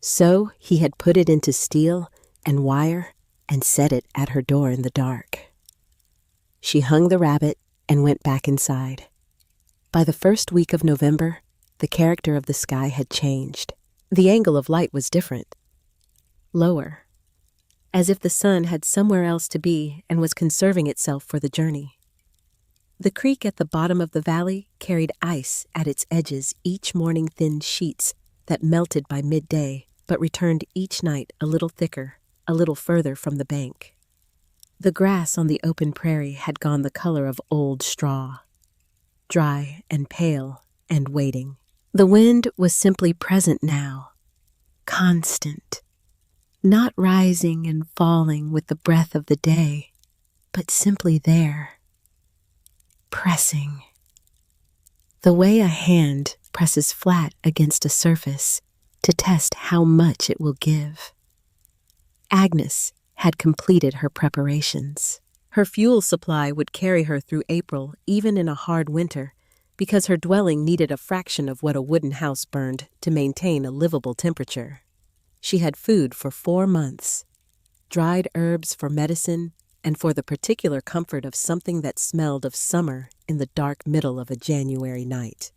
So he had put it into steel and wire and set it at her door in the dark. She hung the rabbit and went back inside. By the first week of November, the character of the sky had changed. The angle of light was different. Lower, as if the sun had somewhere else to be and was conserving itself for the journey. The creek at the bottom of the valley carried ice at its edges, each morning thin sheets that melted by midday but returned each night a little thicker, a little further from the bank. The grass on the open prairie had gone the color of old straw, dry and pale and waiting. The wind was simply present now, constant, not rising and falling with the breath of the day, but simply there, pressing. The way a hand presses flat against a surface to test how much it will give. Agnes had completed her preparations. Her fuel supply would carry her through April, even in a hard winter, because her dwelling needed a fraction of what a wooden house burned to maintain a livable temperature. She had food for 4 months, dried herbs for medicine, and for the particular comfort of something that smelled of summer in the dark middle of a January night.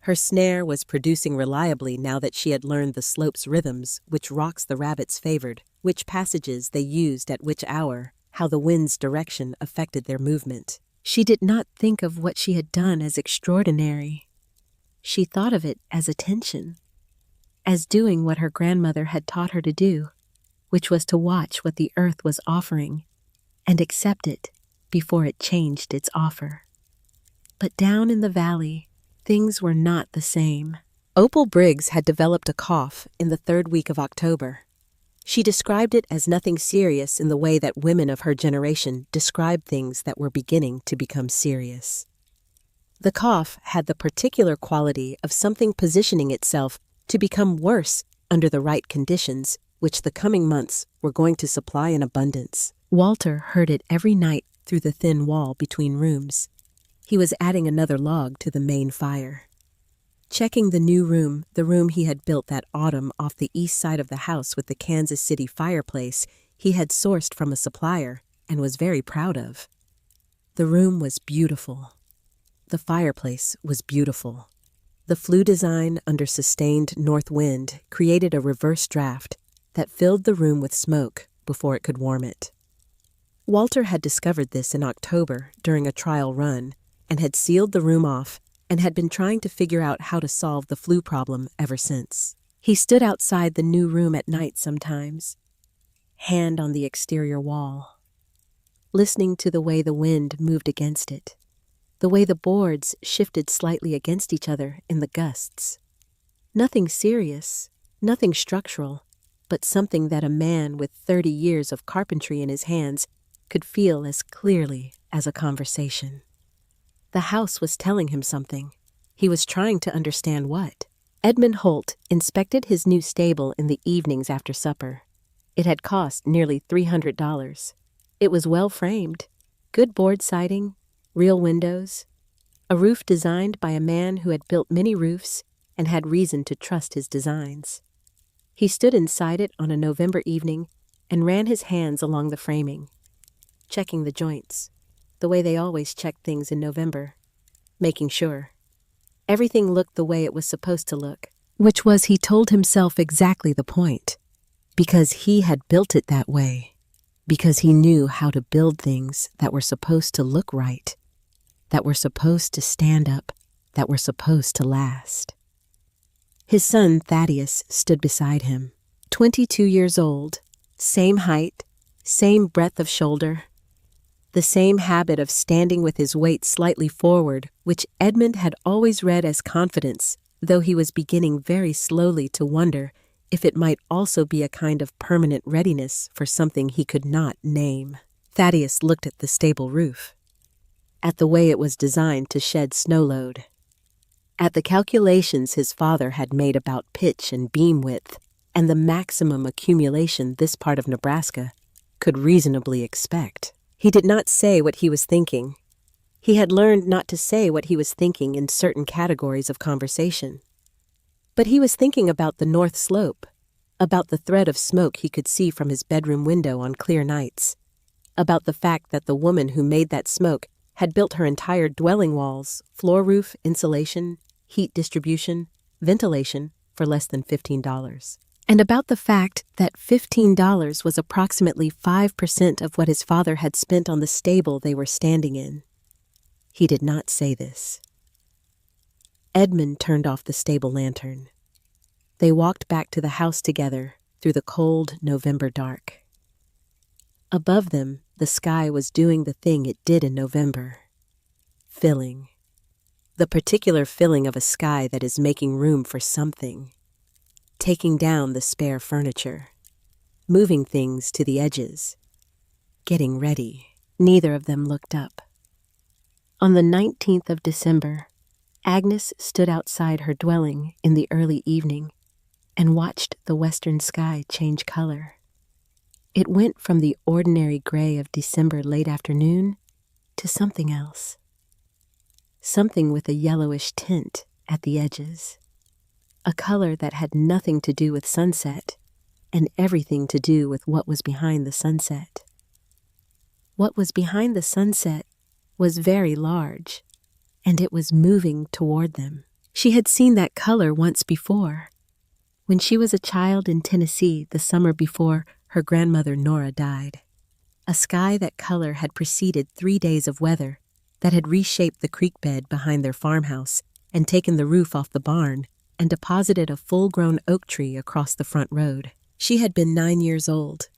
Her snare was producing reliably now that she had learned the slope's rhythms, which rocks the rabbits favored, which passages they used at which hour, how the wind's direction affected their movement. She did not think of what she had done as extraordinary. She thought of it as attention, as doing what her grandmother had taught her to do, which was to watch what the earth was offering and accept it before it changed its offer. But down in the valley, things were not the same. Opal Briggs had developed a cough in the 3rd week of October. She described it as nothing serious in the way that women of her generation described things that were beginning to become serious. The cough had the particular quality of something positioning itself to become worse under the right conditions, which the coming months were going to supply in abundance. Walter heard it every night through the thin wall between rooms. He was adding another log to the main fire. Checking the new room, the room he had built that autumn off the east side of the house with the Kansas City fireplace he had sourced from a supplier and was very proud of. The room was beautiful. The fireplace was beautiful. The flue design under sustained north wind created a reverse draft that filled the room with smoke before it could warm it. Walter had discovered this in October during a trial run and had sealed the room off and had been trying to figure out how to solve the flue problem ever since. He stood outside the new room at night sometimes, hand on the exterior wall, listening to the way the wind moved against it, the way the boards shifted slightly against each other in the gusts. Nothing serious, nothing structural, but something that a man with 30 years of carpentry in his hands could feel as clearly as a conversation. The house was telling him something. He was trying to understand what. Edmund Holt inspected his new stable in the evenings after supper. It had cost nearly $300. It was well framed, good board siding, real windows, a roof designed by a man who had built many roofs and had reason to trust his designs. He stood inside it on a November evening and ran his hands along the framing, checking the joints, the way they always checked things in November, making sure everything looked the way it was supposed to look, which was, he told himself, exactly the point, because he had built it that way, because he knew how to build things that were supposed to look right, that were supposed to stand up, that were supposed to last. His son, Thaddeus, stood beside him, 22 years old, same height, same breadth of shoulder, the same habit of standing with his weight slightly forward, which Edmund had always read as confidence, though he was beginning very slowly to wonder if it might also be a kind of permanent readiness for something he could not name. Thaddeus looked at the stable roof, at the way it was designed to shed snow load, at the calculations his father had made about pitch and beam width and the maximum accumulation this part of Nebraska could reasonably expect. He did not say what he was thinking. He had learned not to say what he was thinking in certain categories of conversation. But he was thinking about the north slope, about the thread of smoke he could see from his bedroom window on clear nights, about the fact that the woman who made that smoke had built her entire dwelling walls, floor roof, insulation, heat distribution, ventilation for less than $15. And about the fact that $15 was approximately 5% of what his father had spent on the stable they were standing in. He did not say this. Edmund turned off the stable lantern. They walked back to the house together through the cold November dark. Above them, the sky was doing the thing it did in November, filling. The particular filling of a sky that is making room for something, taking down the spare furniture, moving things to the edges, getting ready. Neither of them looked up. On the 19th of December, Agnes stood outside her dwelling in the early evening and watched the western sky change color. It went from the ordinary gray of December late afternoon to something else. Something with a yellowish tint at the edges. A color that had nothing to do with sunset and everything to do with what was behind the sunset. What was behind the sunset was very large, and it was moving toward them. She had seen that color once before, when she was a child in Tennessee the summer before her grandmother Nora died. A sky that color had preceded 3 days of weather that had reshaped the creek bed behind their farmhouse and taken the roof off the barn and deposited a full-grown oak tree across the front road. She had been 9 years old.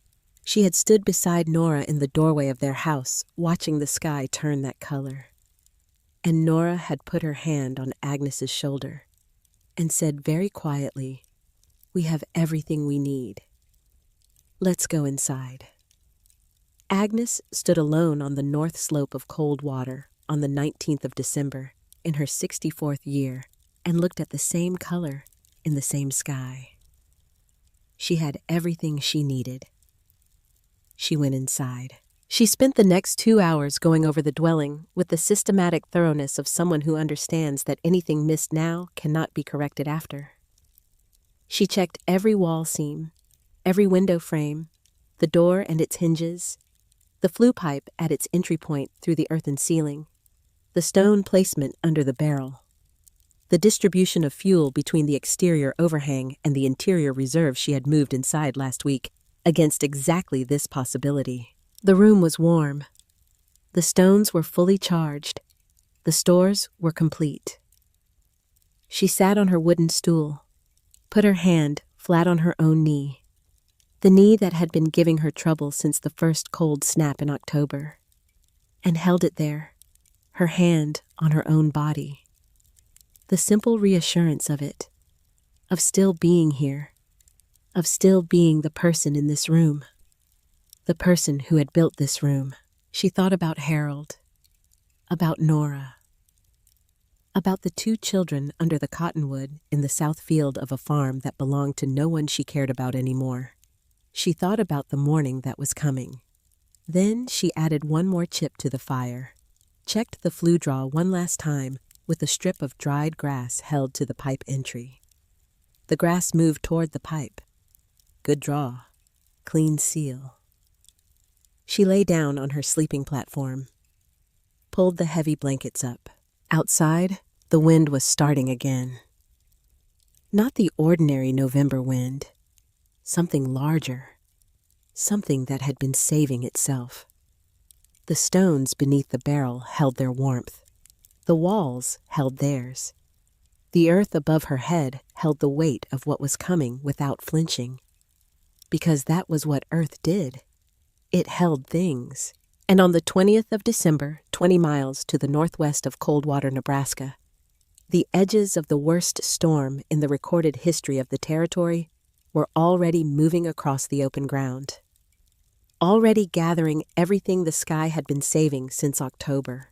She had stood beside Nora in the doorway of their house, watching the sky turn that color. And Nora had put her hand on Agnes's shoulder and said very quietly, "We have everything we need. Let's go inside." Agnes stood alone on the north slope of Coldwater on the 19th of December in her 64th year and looked at the same color in the same sky. She had everything she needed. She went inside. She spent the next 2 hours going over the dwelling with the systematic thoroughness of someone who understands that anything missed now cannot be corrected after. She checked every wall seam, every window frame, the door and its hinges, the flue pipe at its entry point through the earthen ceiling, the stone placement under the barrel, the distribution of fuel between the exterior overhang and the interior reserve she had moved inside last week against exactly this possibility. The room was warm. The stones were fully charged. The stores were complete. She sat on her wooden stool, put her hand flat on her own knee, the knee that had been giving her trouble since the first cold snap in October, and held it there, her hand on her own body. The simple reassurance of it, of still being here, of still being the person in this room, the person who had built this room. She thought about Harold, about Nora, about the 2 children under the cottonwood in the south field of a farm that belonged to no one she cared about anymore. She thought about the morning that was coming. Then she added one more chip to the fire, checked the flue draw one last time with a strip of dried grass held to the pipe entry. The grass moved toward the pipe. Good draw. Clean seal. She lay down on her sleeping platform, pulled the heavy blankets up. Outside, the wind was starting again. Not the ordinary November wind, something larger, something that had been saving itself. The stones beneath the barrel held their warmth. The walls held theirs. The earth above her head held the weight of what was coming without flinching. Because that was what earth did. It held things. And on the 20th of December, 20 miles to the northwest of Coldwater, Nebraska, the edges of the worst storm in the recorded history of the territory were already moving across the open ground. Already gathering everything the sky had been saving since October.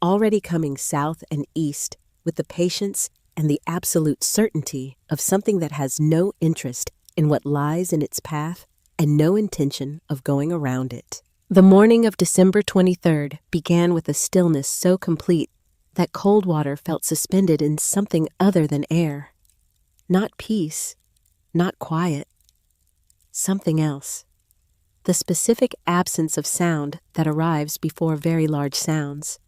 Already coming south and east with the patience and the absolute certainty of something that has no interest in what lies in its path and no intention of going around it. The morning of December 23rd began with a stillness so complete that Coldwater felt suspended in something other than air. Not peace, not quiet, something else. The specific absence of sound that arrives before very large sounds.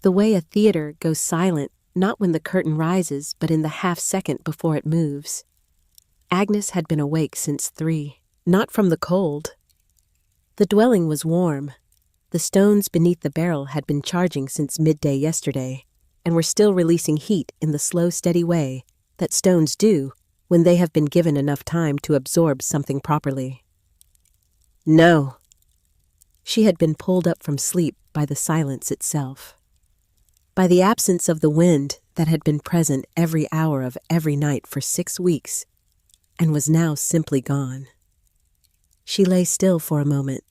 The way a theater goes silent not when the curtain rises but in the half second before it moves. Agnes had been awake since 3, not from the cold. The dwelling was warm. The stones beneath the barrel had been charging since midday yesterday and were still releasing heat in the slow, steady way that stones do when they have been given enough time to absorb something properly. No. She had been pulled up from sleep by the silence itself. By the absence of the wind that had been present every hour of every night for 6 weeks and was now simply gone. She lay still for a moment,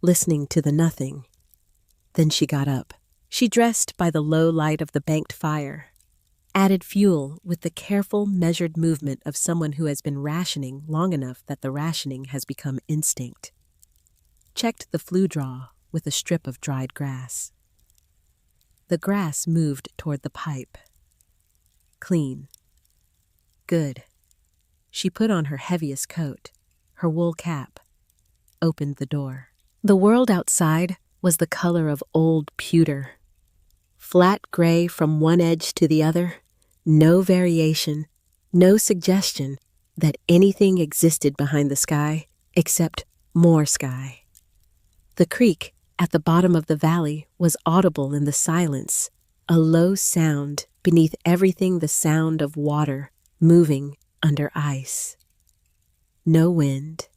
listening to the nothing. Then she got up. She dressed by the low light of the banked fire. Added fuel with the careful, measured movement of someone who has been rationing long enough that the rationing has become instinct. Checked the flue draw with a strip of dried grass. The grass moved toward the pipe. Clean. Good. She put on her heaviest coat, her wool cap, opened the door. The world outside was the color of old pewter. Flat gray from one edge to the other, no variation, no suggestion that anything existed behind the sky except more sky. The creek at the bottom of the valley was audible in the silence, a low sound beneath everything, the sound of water moving under ice. No wind.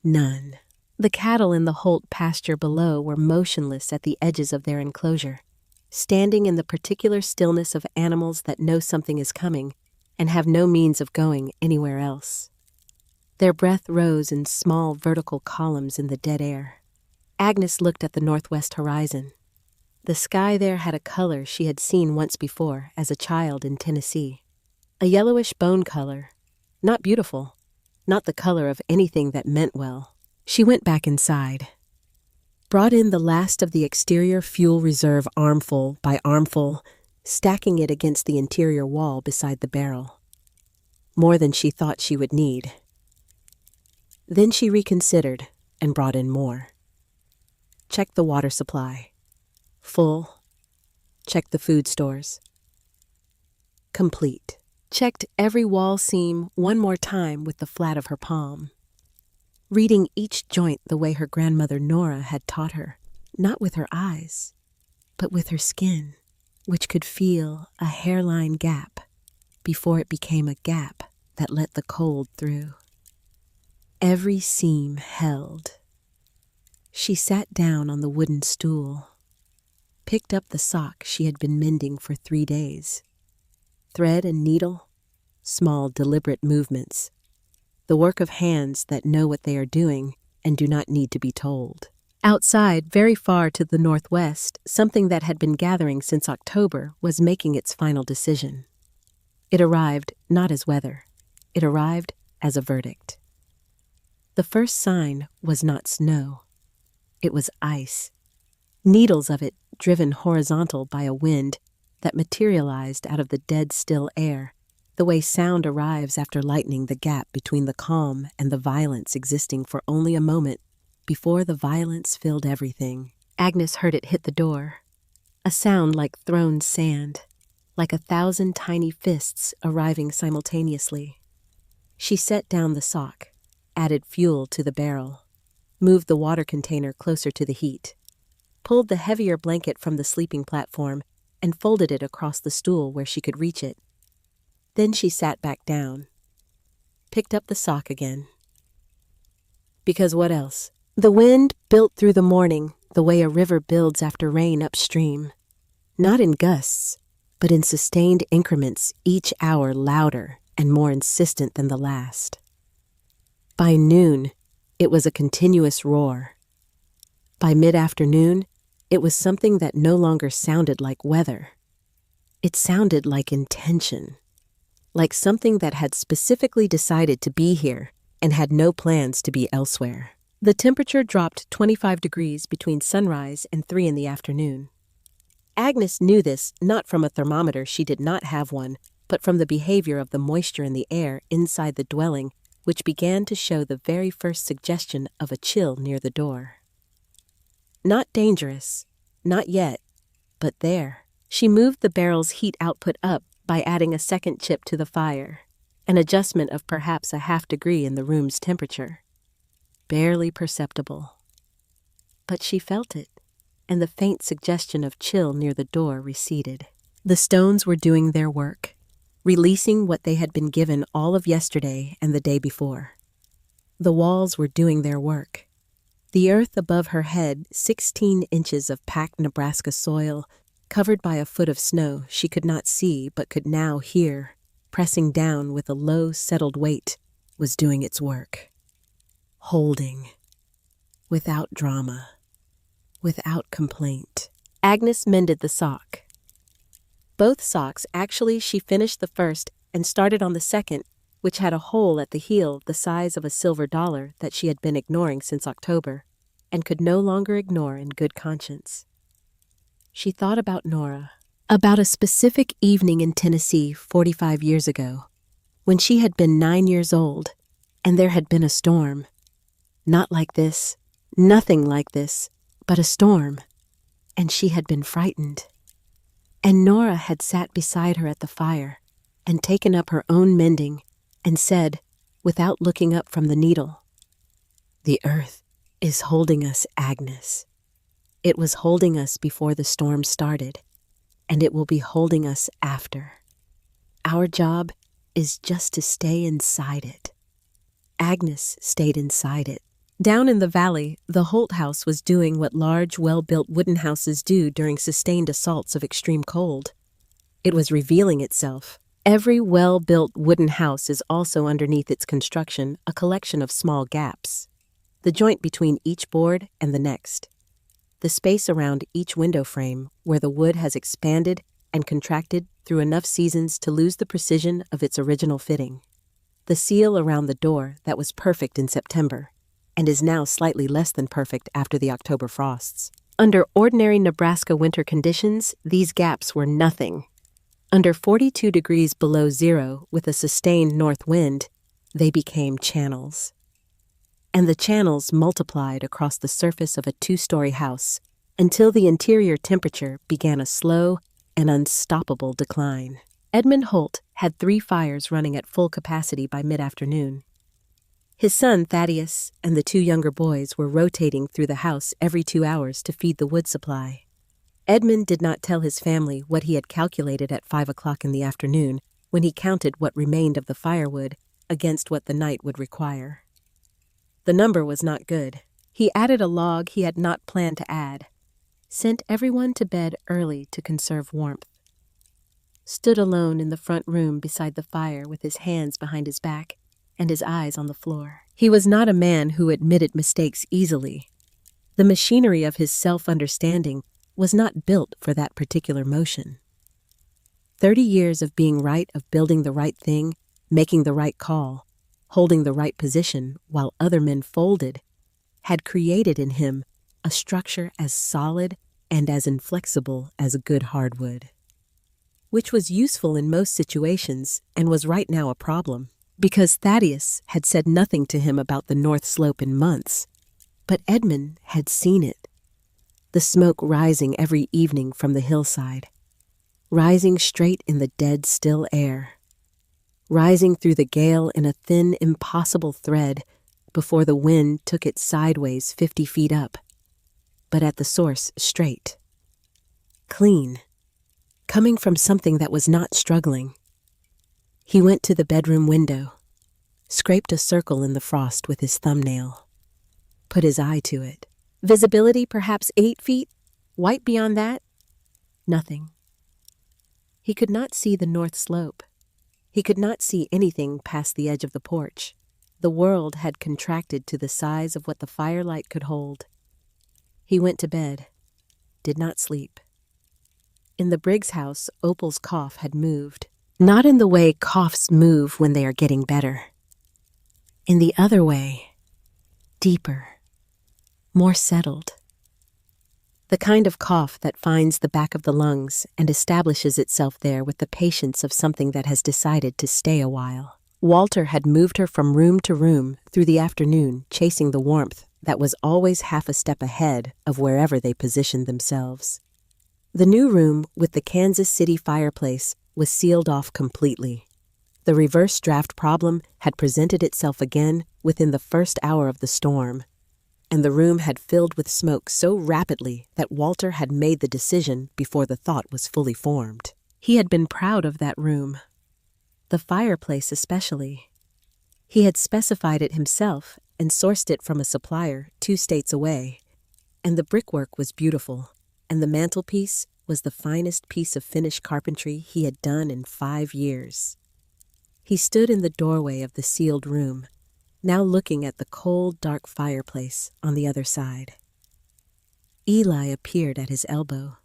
None. The cattle in the Holt pasture below were motionless at the edges of their enclosure, standing in the particular stillness of animals that know something is coming and have no means of going anywhere else. Their breath rose in small vertical columns in the dead air. Agnes looked at the northwest horizon. The sky there had a color she had seen once before as a child in Tennessee. A yellowish bone color. Not beautiful. Not the color of anything that meant well. She went back inside. Brought in the last of the exterior fuel reserve armful by armful, stacking it against the interior wall beside the barrel. More than she thought she would need. Then she reconsidered and brought in more. Checked the water supply. Full. Checked the food stores. Complete. Checked every wall seam one more time with the flat of her palm. Reading each joint the way her grandmother Nora had taught her, not with her eyes, but with her skin, which could feel a hairline gap before it became a gap that let the cold through. Every seam held. She sat down on the wooden stool, picked up the sock she had been mending for 3 days. Thread and needle, small deliberate movements, the work of hands that know what they are doing and do not need to be told. Outside, very far to the northwest, something that had been gathering since October was making its final decision. It arrived not as weather. It arrived as a verdict. The first sign was not snow. It was ice. Needles of it driven horizontal by a wind that materialized out of the dead still air, the way sound arrives after lightning, the gap between the calm and the violence existing for only a moment before the violence filled everything. Agnes heard it hit the door, a sound like thrown sand, like 1,000 tiny fists arriving simultaneously. She set down the sock, added fuel to the barrel, moved the water container closer to the heat, pulled the heavier blanket from the sleeping platform, and folded it across the stool where she could reach it. Then she sat back down, picked up the sock again. Because what else? The wind built through the morning the way a river builds after rain upstream, not in gusts, but in sustained increments, each hour louder and more insistent than the last. By noon, it was a continuous roar. By mid-afternoon, it was something that no longer sounded like weather. It sounded like intention, like something that had specifically decided to be here and had no plans to be elsewhere. The temperature dropped 25 degrees between sunrise and 3 in the afternoon. Agnes knew this not from a thermometer, she did not have one, but from the behavior of the moisture in the air inside the dwelling, which began to show the very first suggestion of a chill near the door. Not dangerous, not yet, but there. She moved the barrel's heat output up by adding a second chip to the fire, an adjustment of perhaps a half degree in the room's temperature. Barely perceptible. But she felt it, and the faint suggestion of chill near the door receded. The stones were doing their work, releasing what they had been given all of yesterday and the day before. The walls were doing their work. The earth above her head, 16 inches of packed Nebraska soil, covered by a foot of snow she could not see but could now hear, pressing down with a low, settled weight, was doing its work. Holding. Without drama. Without complaint. Agnes mended the sock. both socks. Actually, she finished the first and started on the second, which had a hole at the heel the size of a silver dollar that she had been ignoring since October, and could no longer ignore in good conscience. She thought about Nora, about a specific evening in Tennessee 45 years ago, when she had been 9 years old, and there had been a storm. Not like this, nothing like this, but a storm, and she had been frightened. And Nora had sat beside her at the fire and taken up her own mending and said, without looking up from the needle, "The earth is holding us, Agnes. It was holding us before the storm started, and it will be holding us after. Our job is just to stay inside it." Agnes stayed inside it. Down in the valley, the Holt house was doing what large, well-built wooden houses do during sustained assaults of extreme cold. It was revealing itself. Every well-built wooden house is also underneath its construction a collection of small gaps, the joint between each board and the next, the space around each window frame where the wood has expanded and contracted through enough seasons to lose the precision of its original fitting, the seal around the door that was perfect in September and is now slightly less than perfect after the October frosts. Under ordinary Nebraska winter conditions, these gaps were nothing. Under 42 degrees below zero with a sustained north wind, they became channels. And the channels multiplied across the surface of a 2-story house until the interior temperature began a slow and unstoppable decline. Edmund Holt had 3 fires running at full capacity by mid-afternoon. His son, Thaddeus, and the 2 younger boys were rotating through the house every 2 hours to feed the wood supply. Edmund did not tell his family what he had calculated at 5 o'clock in the afternoon when he counted what remained of the firewood against what the night would require. The number was not good. He added a log he had not planned to add, sent everyone to bed early to conserve warmth, stood alone in the front room beside the fire with his hands behind his back and his eyes on the floor. He was not a man who admitted mistakes easily. The machinery of his self-understanding was not built for that particular motion. 30 years of being right, of building the right thing, making the right call, holding the right position while other men folded, had created in him a structure as solid and as inflexible as a good hardwood, which was useful in most situations and was right now a problem, because Thaddeus had said nothing to him about the North Slope in months, but Edmund had seen it. The smoke rising every evening from the hillside, rising straight in the dead, still air, rising through the gale in a thin, impossible thread before the wind took it sideways 50 feet up, but at the source straight, clean, coming from something that was not struggling. He went to the bedroom window, scraped a circle in the frost with his thumbnail, put his eye to it. Visibility perhaps 8 feet, white beyond that, nothing. He could not see the North Slope. He could not see anything past the edge of the porch. The world had contracted to the size of what the firelight could hold. He went to bed, did not sleep. In the Briggs house, Opal's cough had moved. Not in the way coughs move when they are getting better. In the other way, deeper, more settled. The kind of cough that finds the back of the lungs and establishes itself there with the patience of something that has decided to stay a while. Walter had moved her from room to room through the afternoon, chasing the warmth that was always half a step ahead of wherever they positioned themselves. The new room with the Kansas City fireplace was sealed off completely. The reverse draft problem had presented itself again within the first hour of the storm, and the room had filled with smoke so rapidly that Walter had made the decision before the thought was fully formed. He had been proud of that room, the fireplace especially. He had specified it himself and sourced it from a supplier 2 states away, and the brickwork was beautiful, and the mantelpiece was the finest piece of finished carpentry he had done in 5 years. He stood in the doorway of the sealed room, now looking at the cold, dark fireplace on the other side. Eli appeared at his elbow.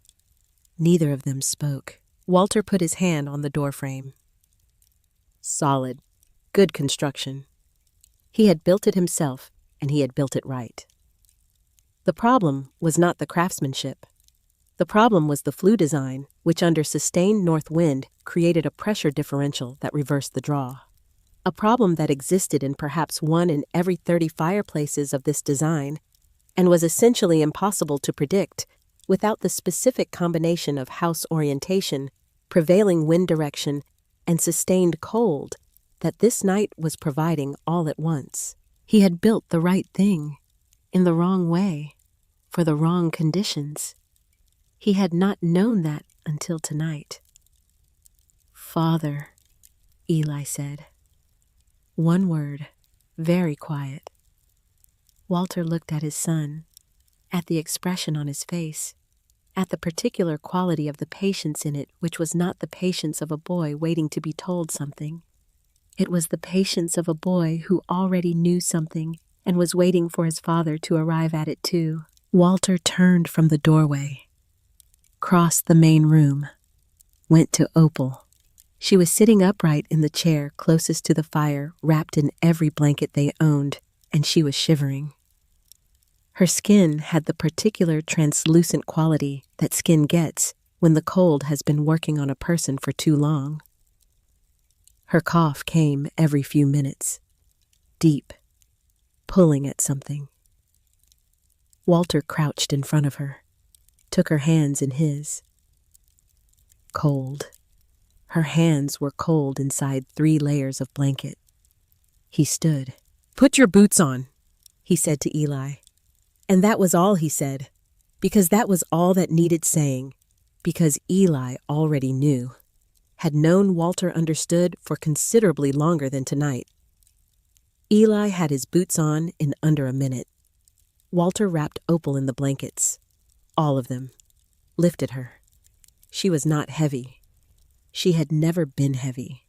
Neither of them spoke. Walter put his hand on the doorframe. Solid. Good construction. He had built it himself, and he had built it right. The problem was not the craftsmanship. The problem was the flue design, which under sustained north wind created a pressure differential that reversed the draw. A problem that existed in perhaps 1 in every 30 fireplaces of this design, and was essentially impossible to predict without the specific combination of house orientation, prevailing wind direction, and sustained cold that this night was providing all at once. He had built the right thing, in the wrong way, for the wrong conditions. He had not known that until tonight. "Father," Eli said. One word, very quiet. Walter looked at his son, at the expression on his face, at the particular quality of the patience in it, which was not the patience of a boy waiting to be told something. It was the patience of a boy who already knew something and was waiting for his father to arrive at it too. Walter turned from the doorway, crossed the main room, went to Opal. She was sitting upright in the chair closest to the fire, wrapped in every blanket they owned, and she was shivering. Her skin had the particular translucent quality that skin gets when the cold has been working on a person for too long. Her cough came every few minutes, deep, pulling at something. Walter crouched in front of her, took her hands in his. Cold. Her hands were cold inside 3 layers of blanket. He stood. "Put your boots on," he said to Eli. And that was all he said, because that was all that needed saying, because Eli already knew, had known Walter understood for considerably longer than tonight. Eli had his boots on in under a minute. Walter wrapped Opal in the blankets, all of them, lifted her. She was not heavy. She had never been heavy.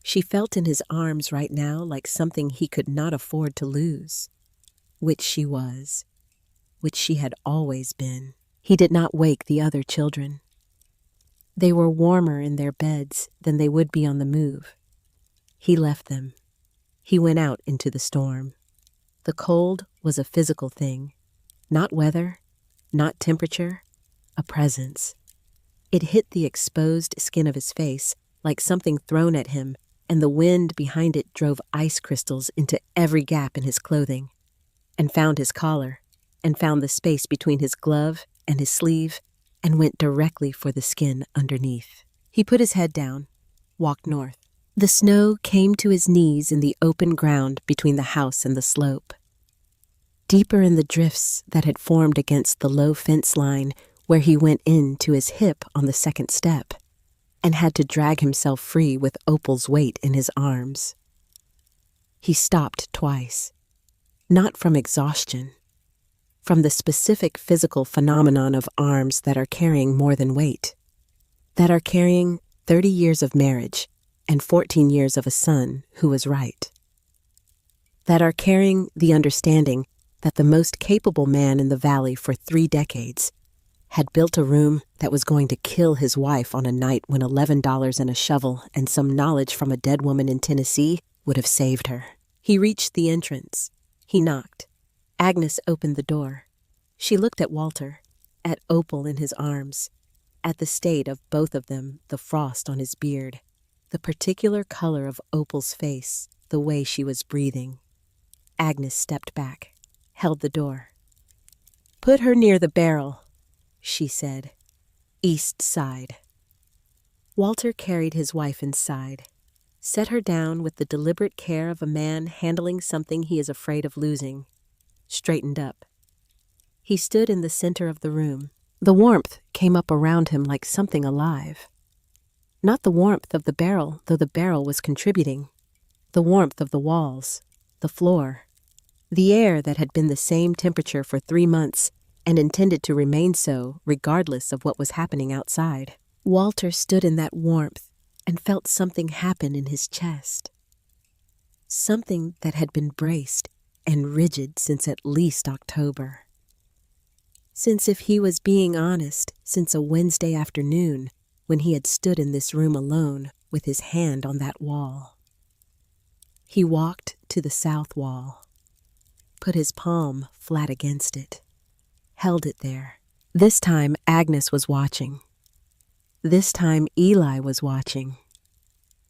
She felt in his arms right now like something he could not afford to lose, which she was, which she had always been. He did not wake the other children. They were warmer in their beds than they would be on the move. He left them. He went out into the storm. The cold was a physical thing, not weather, not temperature, a presence. It hit the exposed skin of his face like something thrown at him, and the wind behind it drove ice crystals into every gap in his clothing, and found his collar, and found the space between his glove and his sleeve, and went directly for the skin underneath. He put his head down, walked north. The snow came to his knees in the open ground between the house and the slope. Deeper in the drifts that had formed against the low fence line where he went in to his hip on the second step, and had to drag himself free with Opal's weight in his arms. He stopped twice, not from exhaustion, from the specific physical phenomenon of arms that are carrying more than weight, that are carrying 30 years of marriage and 14 years of a son who was right, that are carrying the understanding that the most capable man in the valley for 3 decades had built a room that was going to kill his wife on a night when $11 and a shovel and some knowledge from a dead woman in Tennessee would have saved her. He reached the entrance. He knocked. Agnes opened the door. She looked at Walter, at Opal in his arms, at the state of both of them, the frost on his beard, the particular color of Opal's face, the way she was breathing. Agnes stepped back, held the door. "Put her near the barrel," she said. "East side." Walter carried his wife inside, set her down with the deliberate care of a man handling something he is afraid of losing, straightened up. He stood in the center of the room. The warmth came up around him like something alive. Not the warmth of the barrel, though the barrel was contributing. The warmth of the walls, the floor, the air that had been the same temperature for 3 months and intended to remain so regardless of what was happening outside. Walter stood in that warmth and felt something happen in his chest. Something that had been braced and rigid since at least October. Since, if he was being honest, since a Wednesday afternoon when he had stood in this room alone with his hand on that wall. He walked to the south wall, put his palm flat against it, held it there. This time Agnes was watching. This time Eli was watching.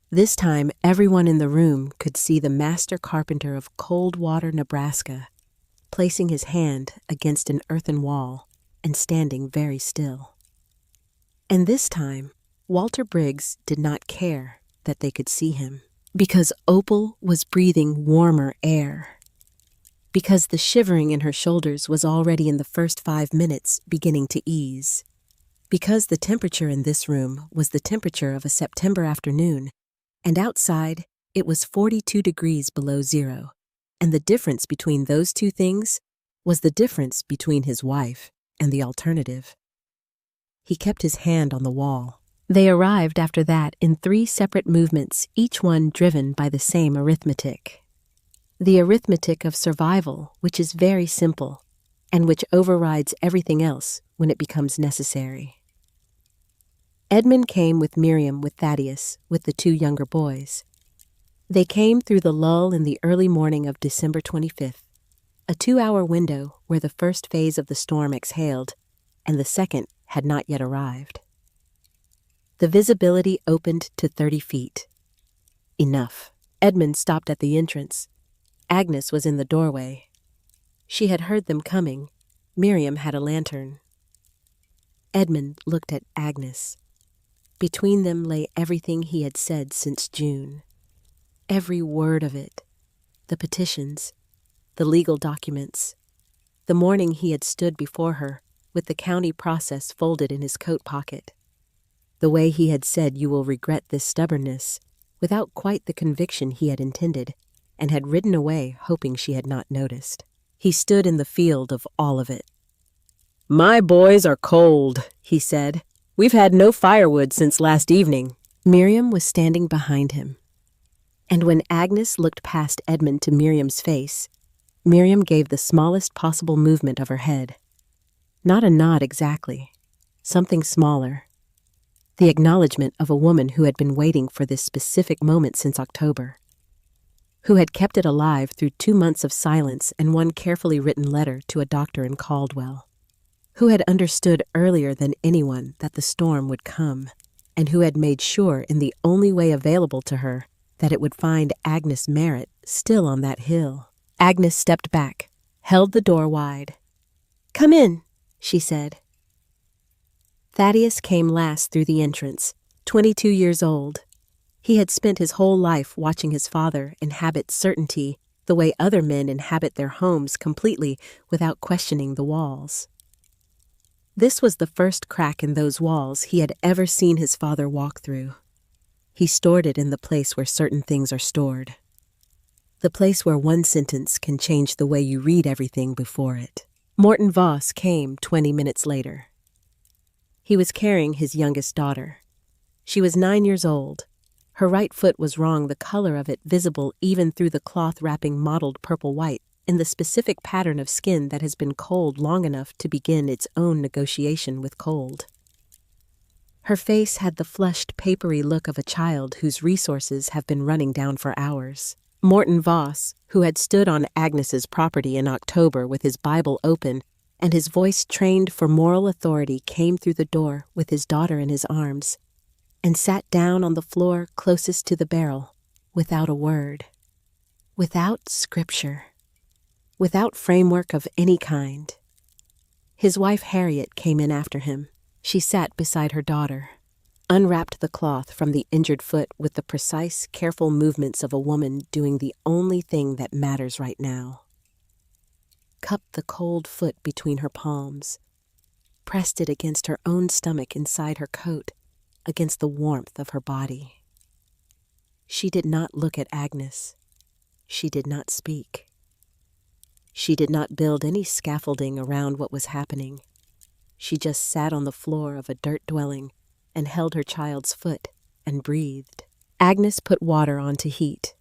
This time everyone in the room could see the master carpenter of Coldwater, Nebraska, placing his hand against an earthen wall and standing very still. And this time, Walter Briggs did not care that they could see him, because Opal was breathing warmer air, because the shivering in her shoulders was already in the first 5 minutes beginning to ease, because the temperature in this room was the temperature of a September afternoon, and outside it was 42 degrees below zero, and the difference between those two things was the difference between his wife and the alternative. He kept his hand on the wall. They arrived after that in 3 separate movements, each one driven by the same arithmetic. The arithmetic of survival, which is very simple, and which overrides everything else when it becomes necessary. Edmund came with Miriam with Thaddeus, with the 2 younger boys. They came through the lull in the early morning of December 25th, a 2-hour window where the first phase of the storm exhaled and the second had not yet arrived. The visibility opened to 30 feet. Enough. Edmund stopped at the entrance. Agnes was in the doorway. She had heard them coming. Miriam had a lantern. Edmund looked at Agnes. Between them lay everything he had said since June. Every word of it. The petitions, the legal documents. The morning he had stood before her, with the county process folded in his coat pocket. The way he had said, "You will regret this stubbornness," without quite the conviction he had intended, and had ridden away hoping she had not noticed. He stood in the field of all of it. "My boys are cold," he said. "We've had no firewood since last evening." Miriam was standing behind him. And when Agnes looked past Edmund to Miriam's face, Miriam gave the smallest possible movement of her head. Not a nod exactly, something smaller. The acknowledgement of a woman who had been waiting for this specific moment since October, who had kept it alive through 2 months of silence and 1 carefully written letter to a doctor in Caldwell, who had understood earlier than anyone that the storm would come, and who had made sure in the only way available to her that it would find Agnes Merritt still on that hill. Agnes stepped back, held the door wide. "Come in," she said. Thaddeus came last through the entrance, 22 years old. He had spent his whole life watching his father inhabit certainty the way other men inhabit their homes completely without questioning the walls. This was the first crack in those walls he had ever seen his father walk through. He stored it in the place where certain things are stored. The place where 1 sentence can change the way you read everything before it. Morton Voss came 20 minutes later. He was carrying his youngest daughter. She was 9 years old. Her right foot was wrong, the color of it visible even through the cloth wrapping mottled purple-white in the specific pattern of skin that has been cold long enough to begin its own negotiation with cold. Her face had the flushed, papery look of a child whose resources have been running down for hours. Morton Voss, who had stood on Agnes's property in October with his Bible open and his voice trained for moral authority, came through the door with his daughter in his arms and sat down on the floor closest to the barrel, without a word, without scripture, without framework of any kind. His wife Harriet came in after him. She sat beside her daughter, unwrapped the cloth from the injured foot with the precise, careful movements of a woman doing the only thing that matters right now. Cupped the cold foot between her palms, pressed it against her own stomach inside her coat, against the warmth of her body. She did not look at Agnes. She did not speak. She did not build any scaffolding around what was happening. She just sat on the floor of a dirt dwelling and held her child's foot and breathed. Agnes put water on to heat.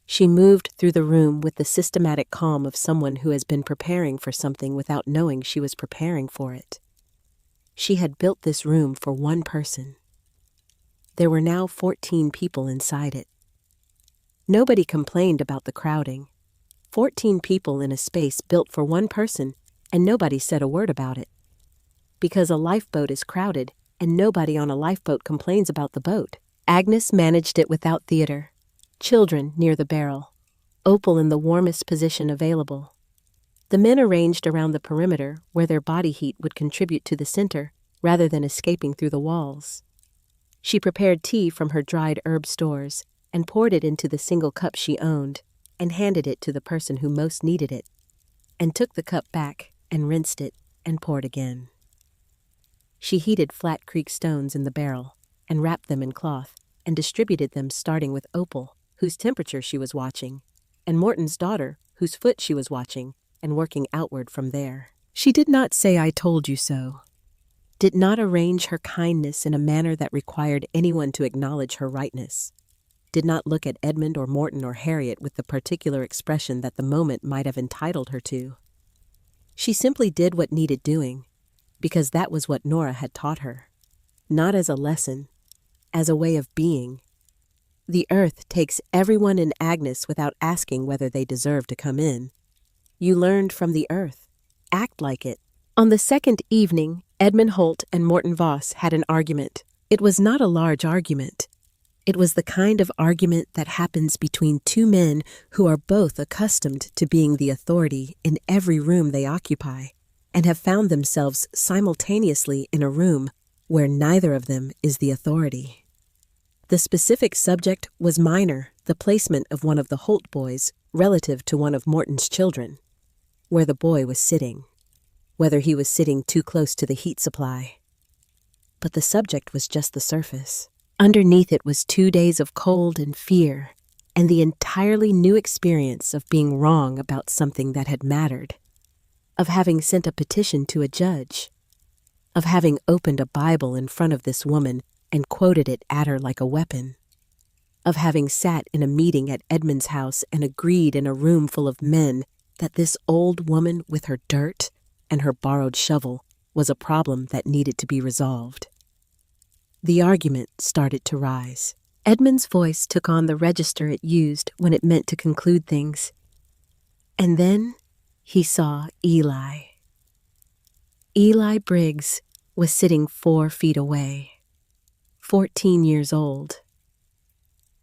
She moved through the room with the systematic calm of someone who has been preparing for something without knowing she was preparing for it. She had built this room for one person. There were now 14 people inside it. Nobody complained about the crowding. 14 people in a space built for one person, and nobody said a word about it. Because a lifeboat is crowded, and nobody on a lifeboat complains about the boat. Agnes managed it without theater. Children near the barrel. Opal in the warmest position available. The men arranged around the perimeter where their body heat would contribute to the center rather than escaping through the walls. She prepared tea from her dried herb stores and poured it into the single cup she owned and handed it to the person who most needed it, and took the cup back and rinsed it and poured again. She heated Flat Creek stones in the barrel and wrapped them in cloth and distributed them, starting with Opal, whose temperature she was watching, and Morton's daughter, whose foot she was watching, and working outward from there. She did not say "I told you so," did not arrange her kindness in a manner that required anyone to acknowledge her rightness, did not look at Edmund or Morton or Harriet with the particular expression that the moment might have entitled her to. She simply did what needed doing, because that was what Nora had taught her, not as a lesson, as a way of being. The earth takes everyone in Agnes without asking whether they deserve to come in. You learned from the earth. Act like it. On the second evening, Edmund Holt and Morton Voss had an argument. It was not a large argument. It was the kind of argument that happens between two men who are both accustomed to being the authority in every room they occupy, and have found themselves simultaneously in a room where neither of them is the authority. The specific subject was minor, the placement of one of the Holt boys relative to one of Morton's children, where the boy was sitting, whether he was sitting too close to the heat supply. But the subject was just the surface. Underneath it was 2 days of cold and fear, and the entirely new experience of being wrong about something that had mattered, of having sent a petition to a judge, of having opened a Bible in front of this woman and quoted it at her like a weapon, of having sat in a meeting at Edmund's house and agreed in a room full of men that this old woman with her dirt and her borrowed shovel was a problem that needed to be resolved. The argument started to rise. Edmund's voice took on the register it used when it meant to conclude things. And then he saw Eli. Eli Briggs was sitting 4 feet away, 14 years old.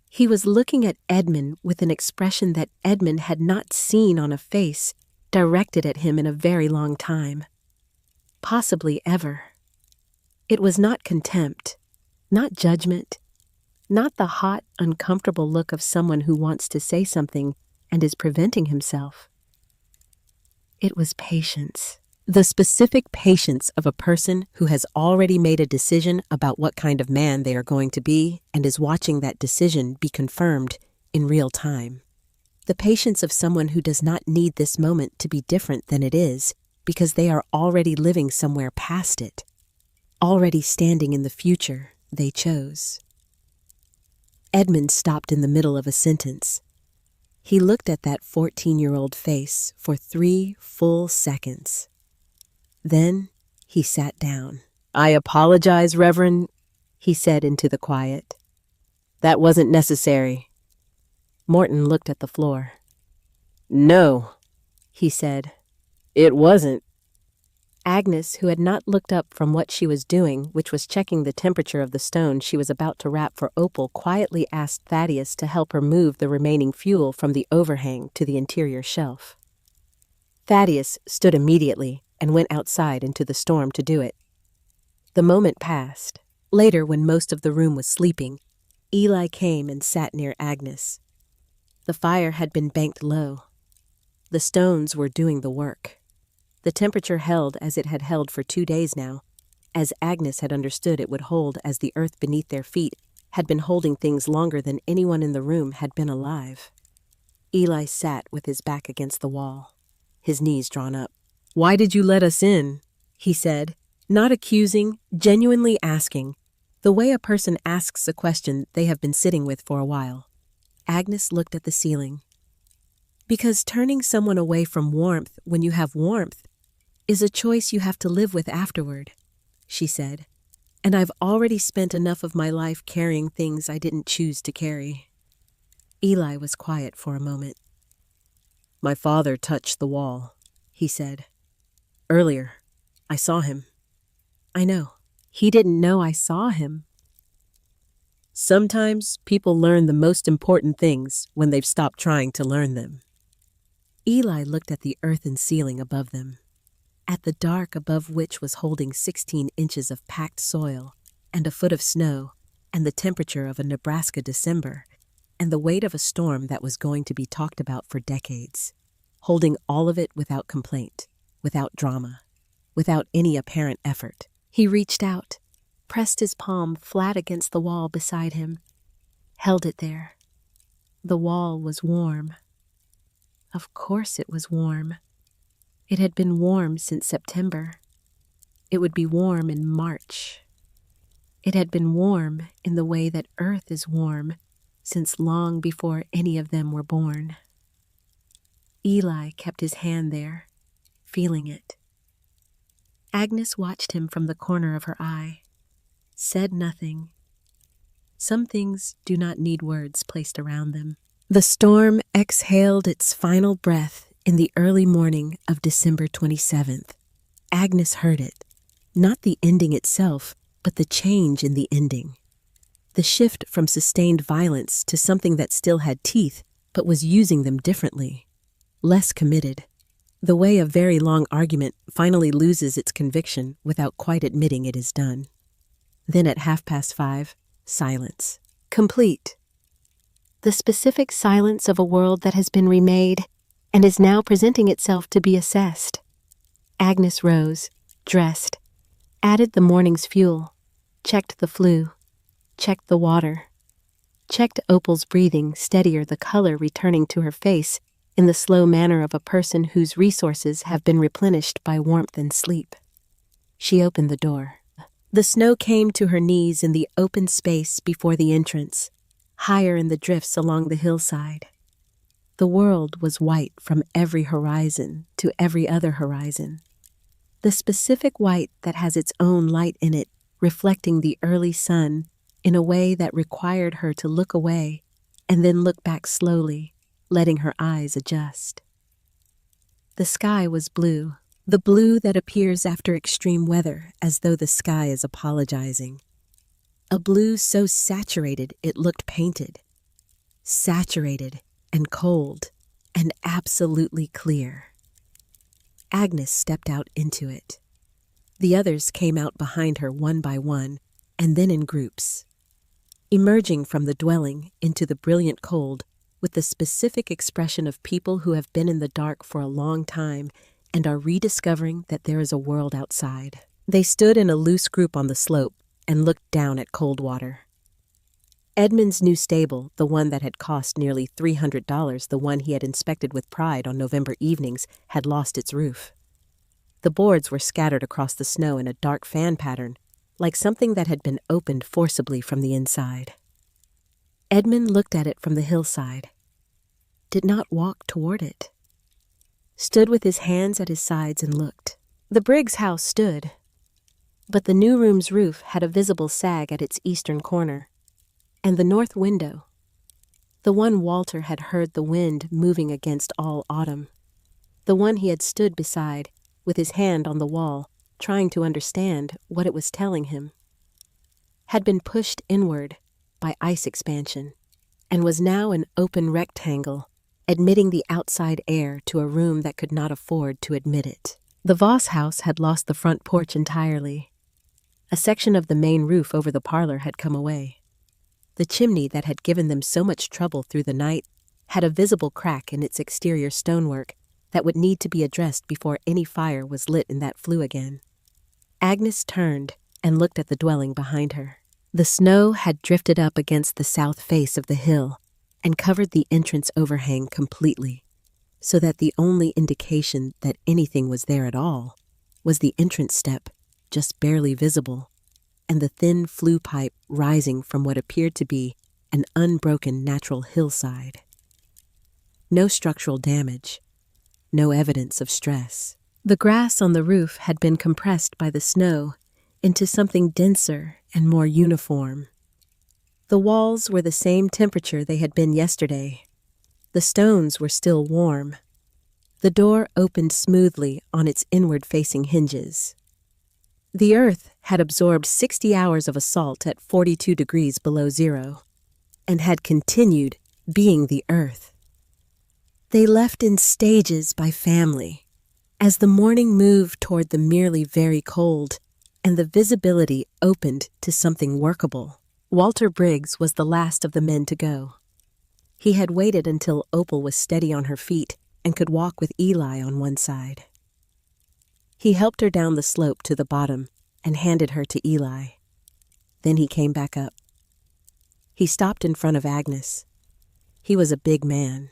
He was looking at Edmund with an expression that Edmund had not seen on a face directed at him in a very long time, possibly ever. It was not contempt, not judgment, not the hot, uncomfortable look of someone who wants to say something and is preventing himself. It was patience. The specific patience of a person who has already made a decision about what kind of man they are going to be and is watching that decision be confirmed in real time. The patience of someone who does not need this moment to be different than it is because they are already living somewhere past it, already standing in the future they chose. Edmund stopped in the middle of a sentence. He looked at that 14-year-old face for 3 full seconds. Then he sat down. "I apologize, Reverend," he said into the quiet. "That wasn't necessary." Morton looked at the floor. "No," he said, "it wasn't." Agnes, who had not looked up from what she was doing, which was checking the temperature of the stone she was about to wrap for Opal, quietly asked Thaddeus to help her move the remaining fuel from the overhang to the interior shelf. Thaddeus stood immediately and went outside into the storm to do it. The moment passed. Later, when most of the room was sleeping, Eli came and sat near Agnes. The fire had been banked low. The stones were doing the work. The temperature held as it had held for 2 days now, as Agnes had understood it would hold as the earth beneath their feet had been holding things longer than anyone in the room had been alive. Eli sat with his back against the wall, his knees drawn up. "Why did you let us in?" he said, not accusing, genuinely asking, the way a person asks a question they have been sitting with for a while. Agnes looked at the ceiling. "Because turning someone away from warmth when you have warmth is a choice you have to live with afterward," she said. And I've already spent enough of my life carrying things I didn't choose to carry. Eli was quiet for a moment. My father touched the wall, he said. Earlier, I saw him. I know. He didn't know I saw him. Sometimes people learn the most important things when they've stopped trying to learn them. Eli looked at the earthen ceiling above them, at the dark above which was holding 16 inches of packed soil and a foot of snow and the temperature of a Nebraska December and the weight of a storm that was going to be talked about for decades, holding all of it without complaint, without drama, without any apparent effort. He reached out, pressed his palm flat against the wall beside him, held it there. The wall was warm. Of course it was warm. It had been warm since September. It would be warm in March. It had been warm in the way that Earth is warm since long before any of them were born. Eli kept his hand there, feeling it. Agnes watched him from the corner of her eye, said nothing. Some things do not need words placed around them. The storm exhaled its final breath in the early morning of December 27th. Agnes heard it, not the ending itself, but the change in the ending. The shift from sustained violence to something that still had teeth, but was using them differently. Less committed. The way a very long argument finally loses its conviction without quite admitting it is done. Then at 5:30, silence. Complete. The specific silence of a world that has been remade and is now presenting itself to be assessed. Agnes rose, dressed, added the morning's fuel, checked the flue, checked the water, checked Opal's breathing steadier, the color returning to her face in the slow manner of a person whose resources have been replenished by warmth and sleep. She opened the door. The snow came to her knees in the open space before the entrance, higher in the drifts along the hillside. The world was white from every horizon to every other horizon. The specific white that has its own light in it, reflecting the early sun in a way that required her to look away and then look back slowly, letting her eyes adjust. The sky was blue, the blue that appears after extreme weather as though the sky is apologizing. A blue so saturated it looked painted. Saturated and cold and absolutely clear. Agnes stepped out into it. The others came out behind her one by one and then in groups, emerging from the dwelling into the brilliant cold with the specific expression of people who have been in the dark for a long time and are rediscovering that there is a world outside. They stood in a loose group on the slope and looked down at Coldwater. Edmund's new stable, the one that had cost nearly $300, the one he had inspected with pride on November evenings, had lost its roof. The boards were scattered across the snow in a dark fan pattern, like something that had been opened forcibly from the inside. Edmund looked at it from the hillside, did not walk toward it, stood with his hands at his sides and looked. The Briggs house stood, but the new room's roof had a visible sag at its eastern corner, and the north window, the one Walter had heard the wind moving against all autumn, the one he had stood beside with his hand on the wall, trying to understand what it was telling him, had been pushed inward by ice expansion and was now an open rectangle, admitting the outside air to a room that could not afford to admit it. The Voss house had lost the front porch entirely. A section of the main roof over the parlor had come away. The chimney that had given them so much trouble through the night had a visible crack in its exterior stonework that would need to be addressed before any fire was lit in that flue again. Agnes turned and looked at the dwelling behind her. The snow had drifted up against the south face of the hill and covered the entrance overhang completely, so that the only indication that anything was there at all was the entrance step, just barely visible, and the thin flue pipe rising from what appeared to be an unbroken natural hillside. No structural damage, no evidence of stress. The grass on the roof had been compressed by the snow into something denser and more uniform. The walls were the same temperature they had been yesterday. The stones were still warm. The door opened smoothly on its inward-facing hinges. The earth had absorbed 60 hours of assault at 42 degrees below zero, and had continued being the earth. They left in stages by family, as the morning moved toward the merely very cold, and the visibility opened to something workable. Walter Briggs was the last of the men to go. He had waited until Opal was steady on her feet and could walk with Eli on one side. He helped her down the slope to the bottom and handed her to Eli. Then he came back up. He stopped in front of Agnes. He was a big man,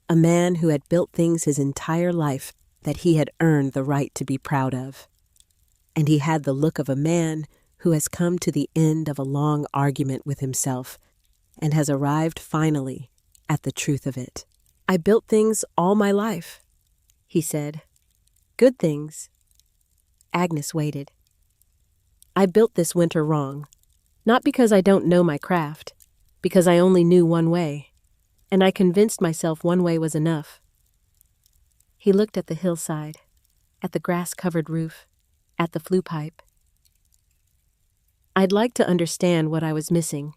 a man who had built things his entire life that he had earned the right to be proud of. And he had the look of a man who has come to the end of a long argument with himself and has arrived finally at the truth of it. "I built things all my life," he said. "Good things." Agnes waited. "I built this winter wrong, not because I don't know my craft, because I only knew one way, and I convinced myself one way was enough." He looked at the hillside, at the grass-covered roof, at the flue pipe. "I'd like to understand what I was missing.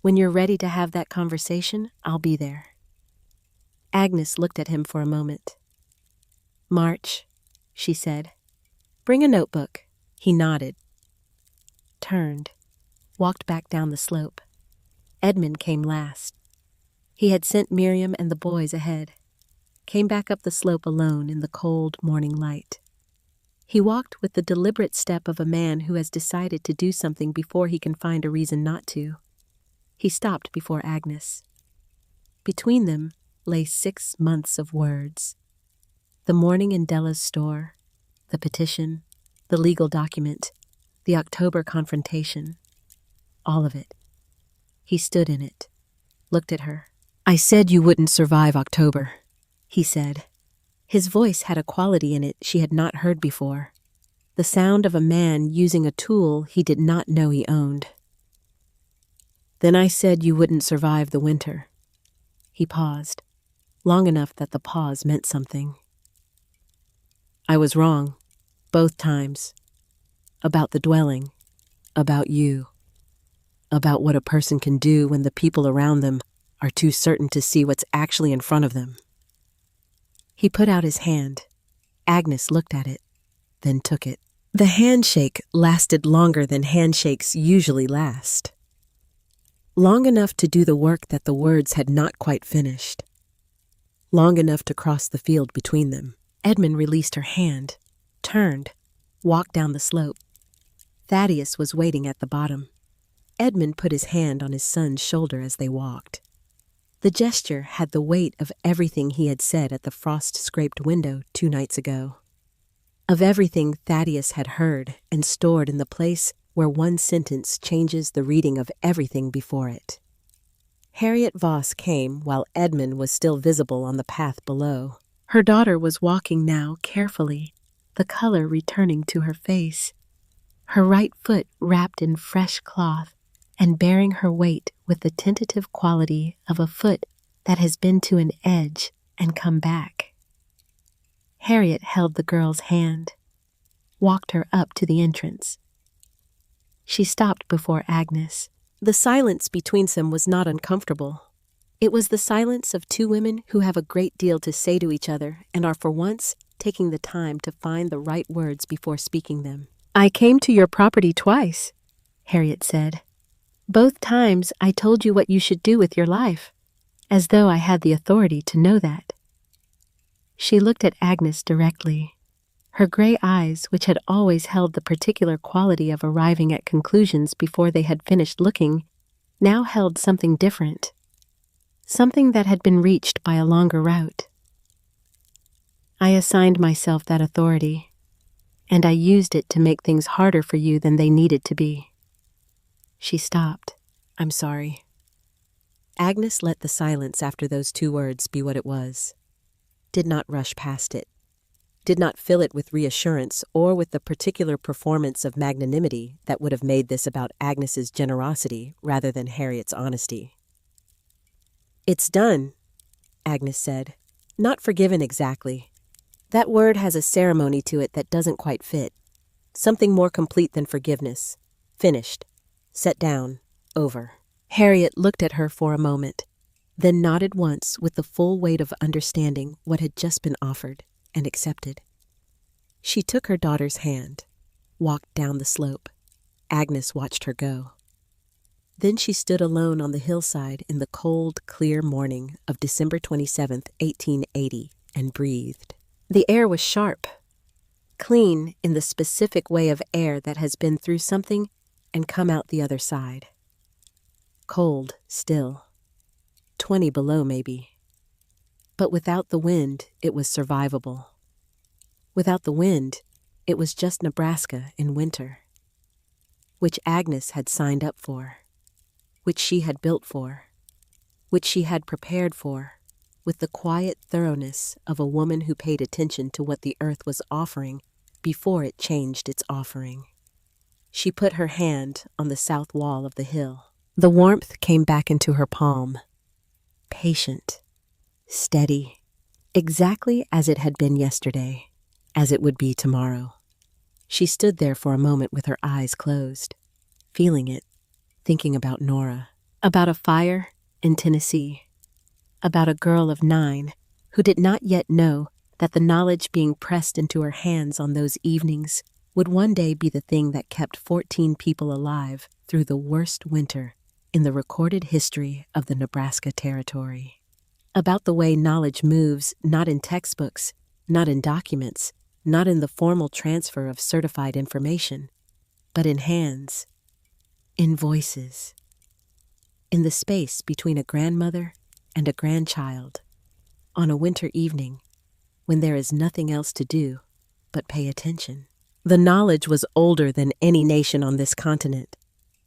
When you're ready to have that conversation, I'll be there." Agnes looked at him for a moment. "March," she said. "Bring a notebook." He nodded, turned, walked back down the slope. Edmund came last. He had sent Miriam and the boys ahead, came back up the slope alone in the cold morning light. He walked with the deliberate step of a man who has decided to do something before he can find a reason not to. He stopped before Agnes. Between them lay 6 months of words. The morning in Della's store, the petition, the legal document, the October confrontation. All of it. He stood in it, looked at her. "I said you wouldn't survive October," he said. His voice had a quality in it she had not heard before, the sound of a man using a tool he did not know he owned. "Then I said you wouldn't survive the winter." He paused, long enough that the pause meant something. "I was wrong, both times. About the dwelling, about you, about what a person can do when the people around them are too certain to see what's actually in front of them." He put out his hand. Agnes looked at it, then took it. The handshake lasted longer than handshakes usually last. Long enough to do the work that the words had not quite finished. Long enough to cross the field between them. Edmund released her hand, turned, walked down the slope. Thaddeus was waiting at the bottom. Edmund put his hand on his son's shoulder as they walked. The gesture had the weight of everything he had said at the frost-scraped window 2 nights ago. Of everything Thaddeus had heard and stored in the place where one sentence changes the reading of everything before it. Harriet Voss came while Edmund was still visible on the path below. Her daughter was walking now carefully, the color returning to her face, her right foot wrapped in fresh cloth and bearing her weight with the tentative quality of a foot that has been to an edge and come back. Harriet held the girl's hand, walked her up to the entrance. She stopped before Agnes. The silence between them was not uncomfortable. It was the silence of 2 women who have a great deal to say to each other and are for once taking the time to find the right words before speaking them. "I came to your property twice," Harriet said. "Both times I told you what you should do with your life, as though I had the authority to know that." She looked at Agnes directly. Her gray eyes, which had always held the particular quality of arriving at conclusions before they had finished looking, now held something different, something that had been reached by a longer route. "I assigned myself that authority, and I used it to make things harder for you than they needed to be." She stopped. "I'm sorry." Agnes let the silence after those 2 words be what it was, did not rush past it. did not fill it with reassurance or with the particular performance of magnanimity that would have made this about Agnes's generosity rather than Harriet's honesty. "It's done," Agnes said. "Not forgiven exactly. That word has a ceremony to it that doesn't quite fit. Something more complete than forgiveness. Finished. Set down. Over." Harriet looked at her for a moment, then nodded once with the full weight of understanding what had just been offered and accepted. She took her daughter's hand, walked down the slope. Agnes watched her go. Then she stood alone on the hillside in the cold, clear morning of December 27th, 1880, and breathed. The air was sharp, clean in the specific way of air that has been through something and come out the other side. Cold, still. 20 below, maybe. But without the wind, it was survivable. Without the wind, it was just Nebraska in winter, which Agnes had signed up for, which she had built for, which she had prepared for, with the quiet thoroughness of a woman who paid attention to what the earth was offering before it changed its offering. She put her hand on the south wall of the hill. The warmth came back into her palm, patient, steady, exactly as it had been yesterday, as it would be tomorrow. She stood there for a moment with her eyes closed, feeling it, thinking about Nora, about a fire in Tennessee, about a girl of 9 who did not yet know that the knowledge being pressed into her hands on those evenings would one day be the thing that kept 14 people alive through the worst winter in the recorded history of the Nebraska Territory. About the way knowledge moves not in textbooks, not in documents, not in the formal transfer of certified information, but in hands, in voices, in the space between a grandmother and a grandchild, on a winter evening when there is nothing else to do but pay attention. The knowledge was older than any nation on this continent,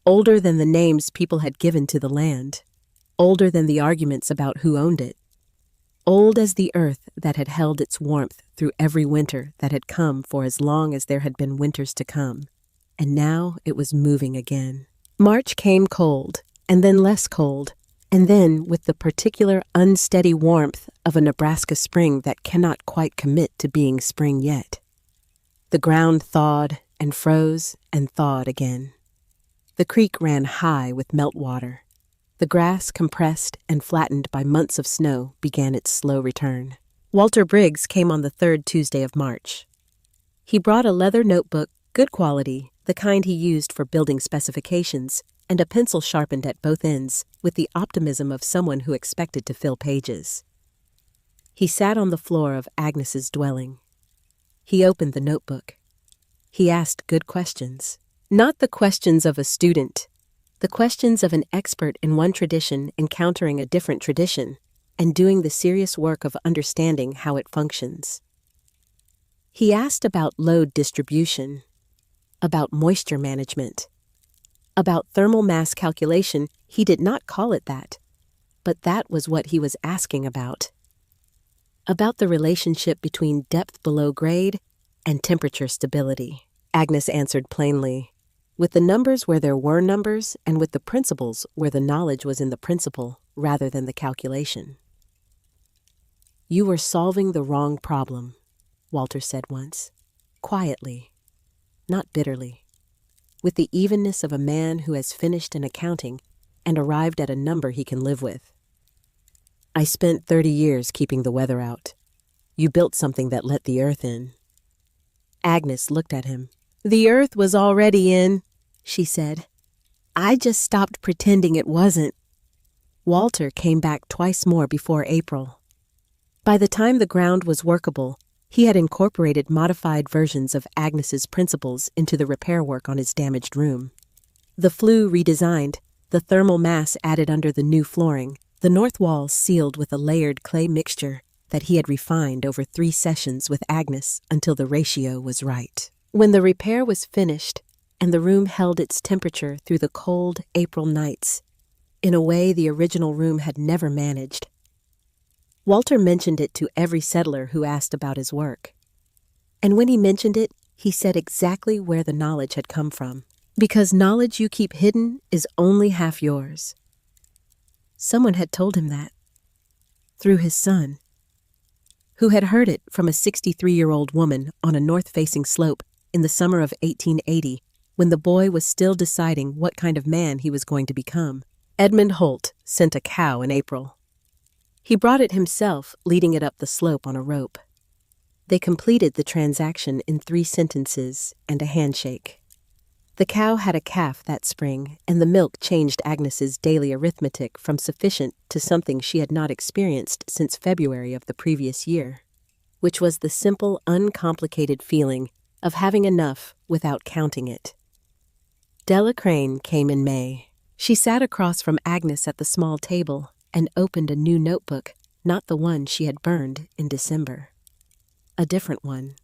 older than the names people had given to the land, older than the arguments about who owned it, old as the earth that had held its warmth through every winter that had come for as long as there had been winters to come, and now it was moving again. March came cold, and then less cold, and then with the particular unsteady warmth of a Nebraska spring that cannot quite commit to being spring yet. The ground thawed and froze and thawed again. The creek ran high with meltwater. The grass, compressed and flattened by months of snow, began its slow return. Walter Briggs came on the 3rd Tuesday of March. He brought a leather notebook, good quality, the kind he used for building specifications, and a pencil sharpened at both ends with the optimism of someone who expected to fill pages. He sat on the floor of Agnes's dwelling. He opened the notebook. He asked good questions. Not the questions of a student, the questions of an expert in one tradition encountering a different tradition and doing the serious work of understanding how it functions. He asked about load distribution, about moisture management, about thermal mass calculation. He did not call it that, but that was what he was asking about the relationship between depth below grade and temperature stability. Agnes answered plainly, with the numbers where there were numbers and with the principles where the knowledge was in the principle rather than the calculation. "You were solving the wrong problem," Walter said once, quietly, not bitterly, with the evenness of a man who has finished an accounting and arrived at a number he can live with. "I spent 30 years keeping the weather out. You built something that let the earth in." Agnes looked at him. "The earth was already in," she said. "I just stopped pretending it wasn't." Walter came back twice more before April. By the time the ground was workable, he had incorporated modified versions of Agnes's principles into the repair work on his damaged room. The flue redesigned, the thermal mass added under the new flooring, the north walls sealed with a layered clay mixture that he had refined over 3 sessions with Agnes until the ratio was right. When the repair was finished and the room held its temperature through the cold April nights, in a way the original room had never managed, Walter mentioned it to every settler who asked about his work. And when he mentioned it, he said exactly where the knowledge had come from. Because knowledge you keep hidden is only half yours. Someone had told him that. Through his son, who had heard it from a 63-year-old woman on a north-facing slope in the summer of 1880, when the boy was still deciding what kind of man he was going to become. Edmund Holt sent a cow in April. He brought it himself, leading it up the slope on a rope. They completed the transaction in 3 sentences and a handshake. The cow had a calf that spring, and the milk changed Agnes's daily arithmetic from sufficient to something she had not experienced since February of the previous year, which was the simple, uncomplicated feeling of having enough without counting it. Della Crane came in May. She sat across from Agnes at the small table and opened a new notebook, not the one she had burned in December. A different one.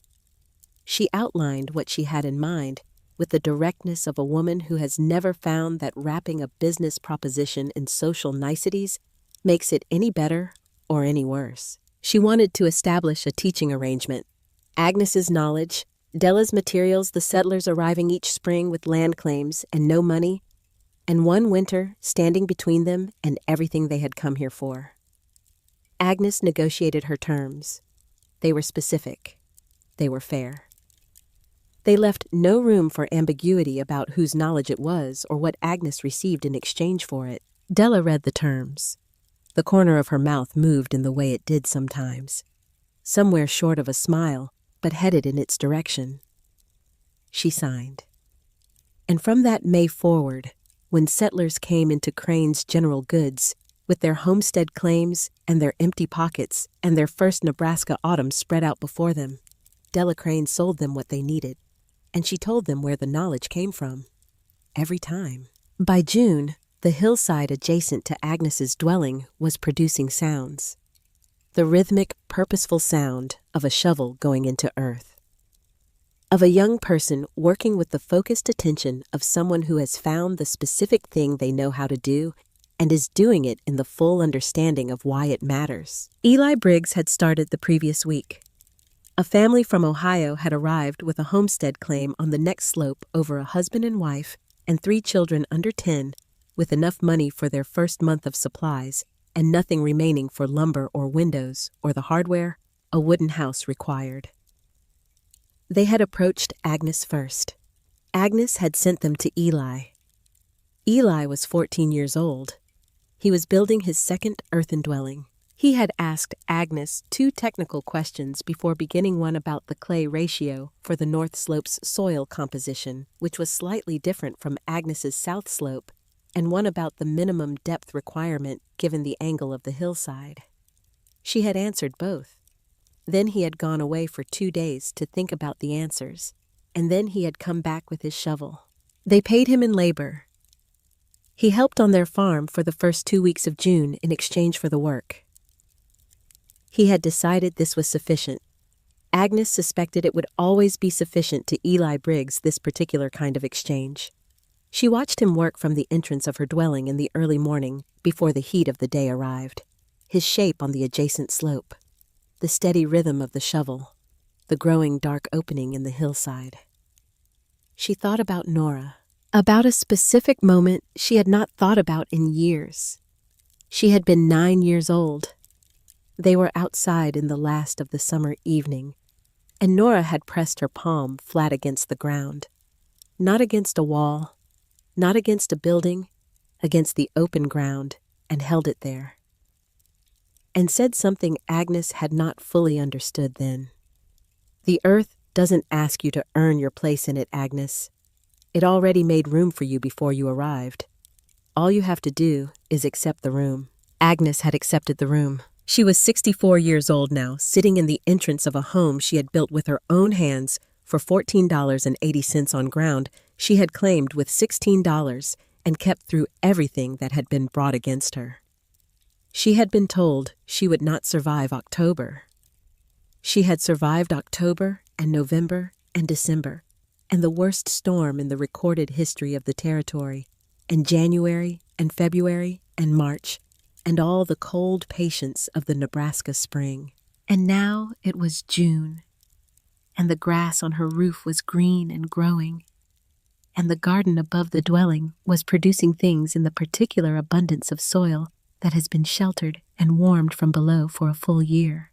She outlined what she had in mind with the directness of a woman who has never found that wrapping a business proposition in social niceties makes it any better or any worse. She wanted to establish a teaching arrangement. Agnes's knowledge, Della's materials, the settlers arriving each spring with land claims and no money, and one winter standing between them and everything they had come here for. Agnes negotiated her terms. They were specific. They were fair. They left no room for ambiguity about whose knowledge it was or what Agnes received in exchange for it. Della read the terms. The corner of her mouth moved in the way it did sometimes, somewhere short of a smile, but headed in its direction. She signed. And from that May forward, when settlers came into Crane's General Goods, with their homestead claims and their empty pockets and their first Nebraska autumn spread out before them, Della Crane sold them what they needed, and she told them where the knowledge came from. Every time. By June, the hillside adjacent to Agnes's dwelling was producing sounds. The rhythmic, purposeful sound of a shovel going into earth. Of a young person working with the focused attention of someone who has found the specific thing they know how to do and is doing it in the full understanding of why it matters. Eli Briggs had started the previous week. A family from Ohio had arrived with a homestead claim on the next slope over a husband and wife and 3 children under 10, with enough money for their first month of supplies and nothing remaining for lumber or windows or the hardware a wooden house required. They had approached Agnes first. Agnes had sent them to Eli. Eli was 14 years old. He was building his second earthen dwelling. He had asked Agnes 2 technical questions before beginning one about the clay ratio for the North Slope's soil composition, which was slightly different from Agnes's South Slope, and one about the minimum depth requirement given the angle of the hillside. She had answered both. Then he had gone away for 2 days to think about the answers, and then he had come back with his shovel. They paid him in labor. He helped on their farm for the first 2 weeks of June in exchange for the work. He had decided this was sufficient. Agnes suspected it would always be sufficient to Eli Briggs, this particular kind of exchange. She watched him work from the entrance of her dwelling in the early morning before the heat of the day arrived, his shape on the adjacent slope, the steady rhythm of the shovel, the growing dark opening in the hillside. She thought about Nora, about a specific moment she had not thought about in years. She had been 9 years old. They were outside in the last of the summer evening, and Nora had pressed her palm flat against the ground, not against a wall, not against a building, against the open ground, and held it there, and said something Agnes had not fully understood then. The earth doesn't ask you to earn your place in it, Agnes. It already made room for you before you arrived. All you have to do is accept the room. Agnes had accepted the room. She was 64 years old now, sitting in the entrance of a home she had built with her own hands for $14.80 on ground she had claimed with $16 and kept through everything that had been brought against her. She had been told she would not survive October. She had survived October and November and December, and the worst storm in the recorded history of the territory, and January and February and March, and all the cold patience of the Nebraska spring. And now it was June, and the grass on her roof was green and growing, and the garden above the dwelling was producing things in the particular abundance of soil that has been sheltered and warmed from below for a full year.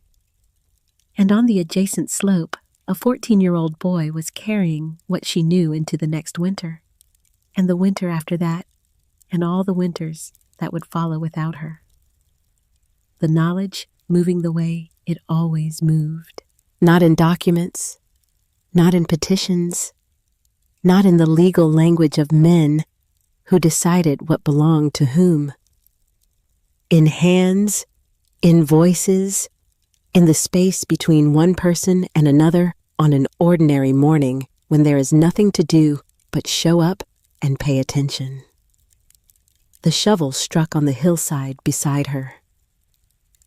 And on the adjacent slope, a 14-year-old boy was carrying what she knew into the next winter, and the winter after that, and all the winters that would follow without her. The knowledge moving the way it always moved. Not in documents, not in petitions, not in the legal language of men who decided what belonged to whom. In hands, in voices, in the space between one person and another on an ordinary morning when there is nothing to do but show up and pay attention. The shovel struck on the hillside beside her.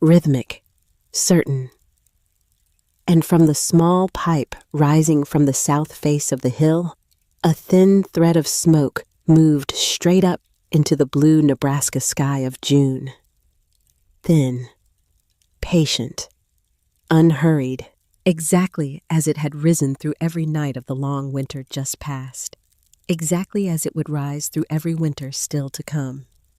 Rhythmic, certain. And from the small pipe rising from the south face of the hill, a thin thread of smoke moved straight up into the blue Nebraska sky of June. Thin, patient, unhurried, exactly as it had risen through every night of the long winter just past, exactly as it would rise through every winter still to come.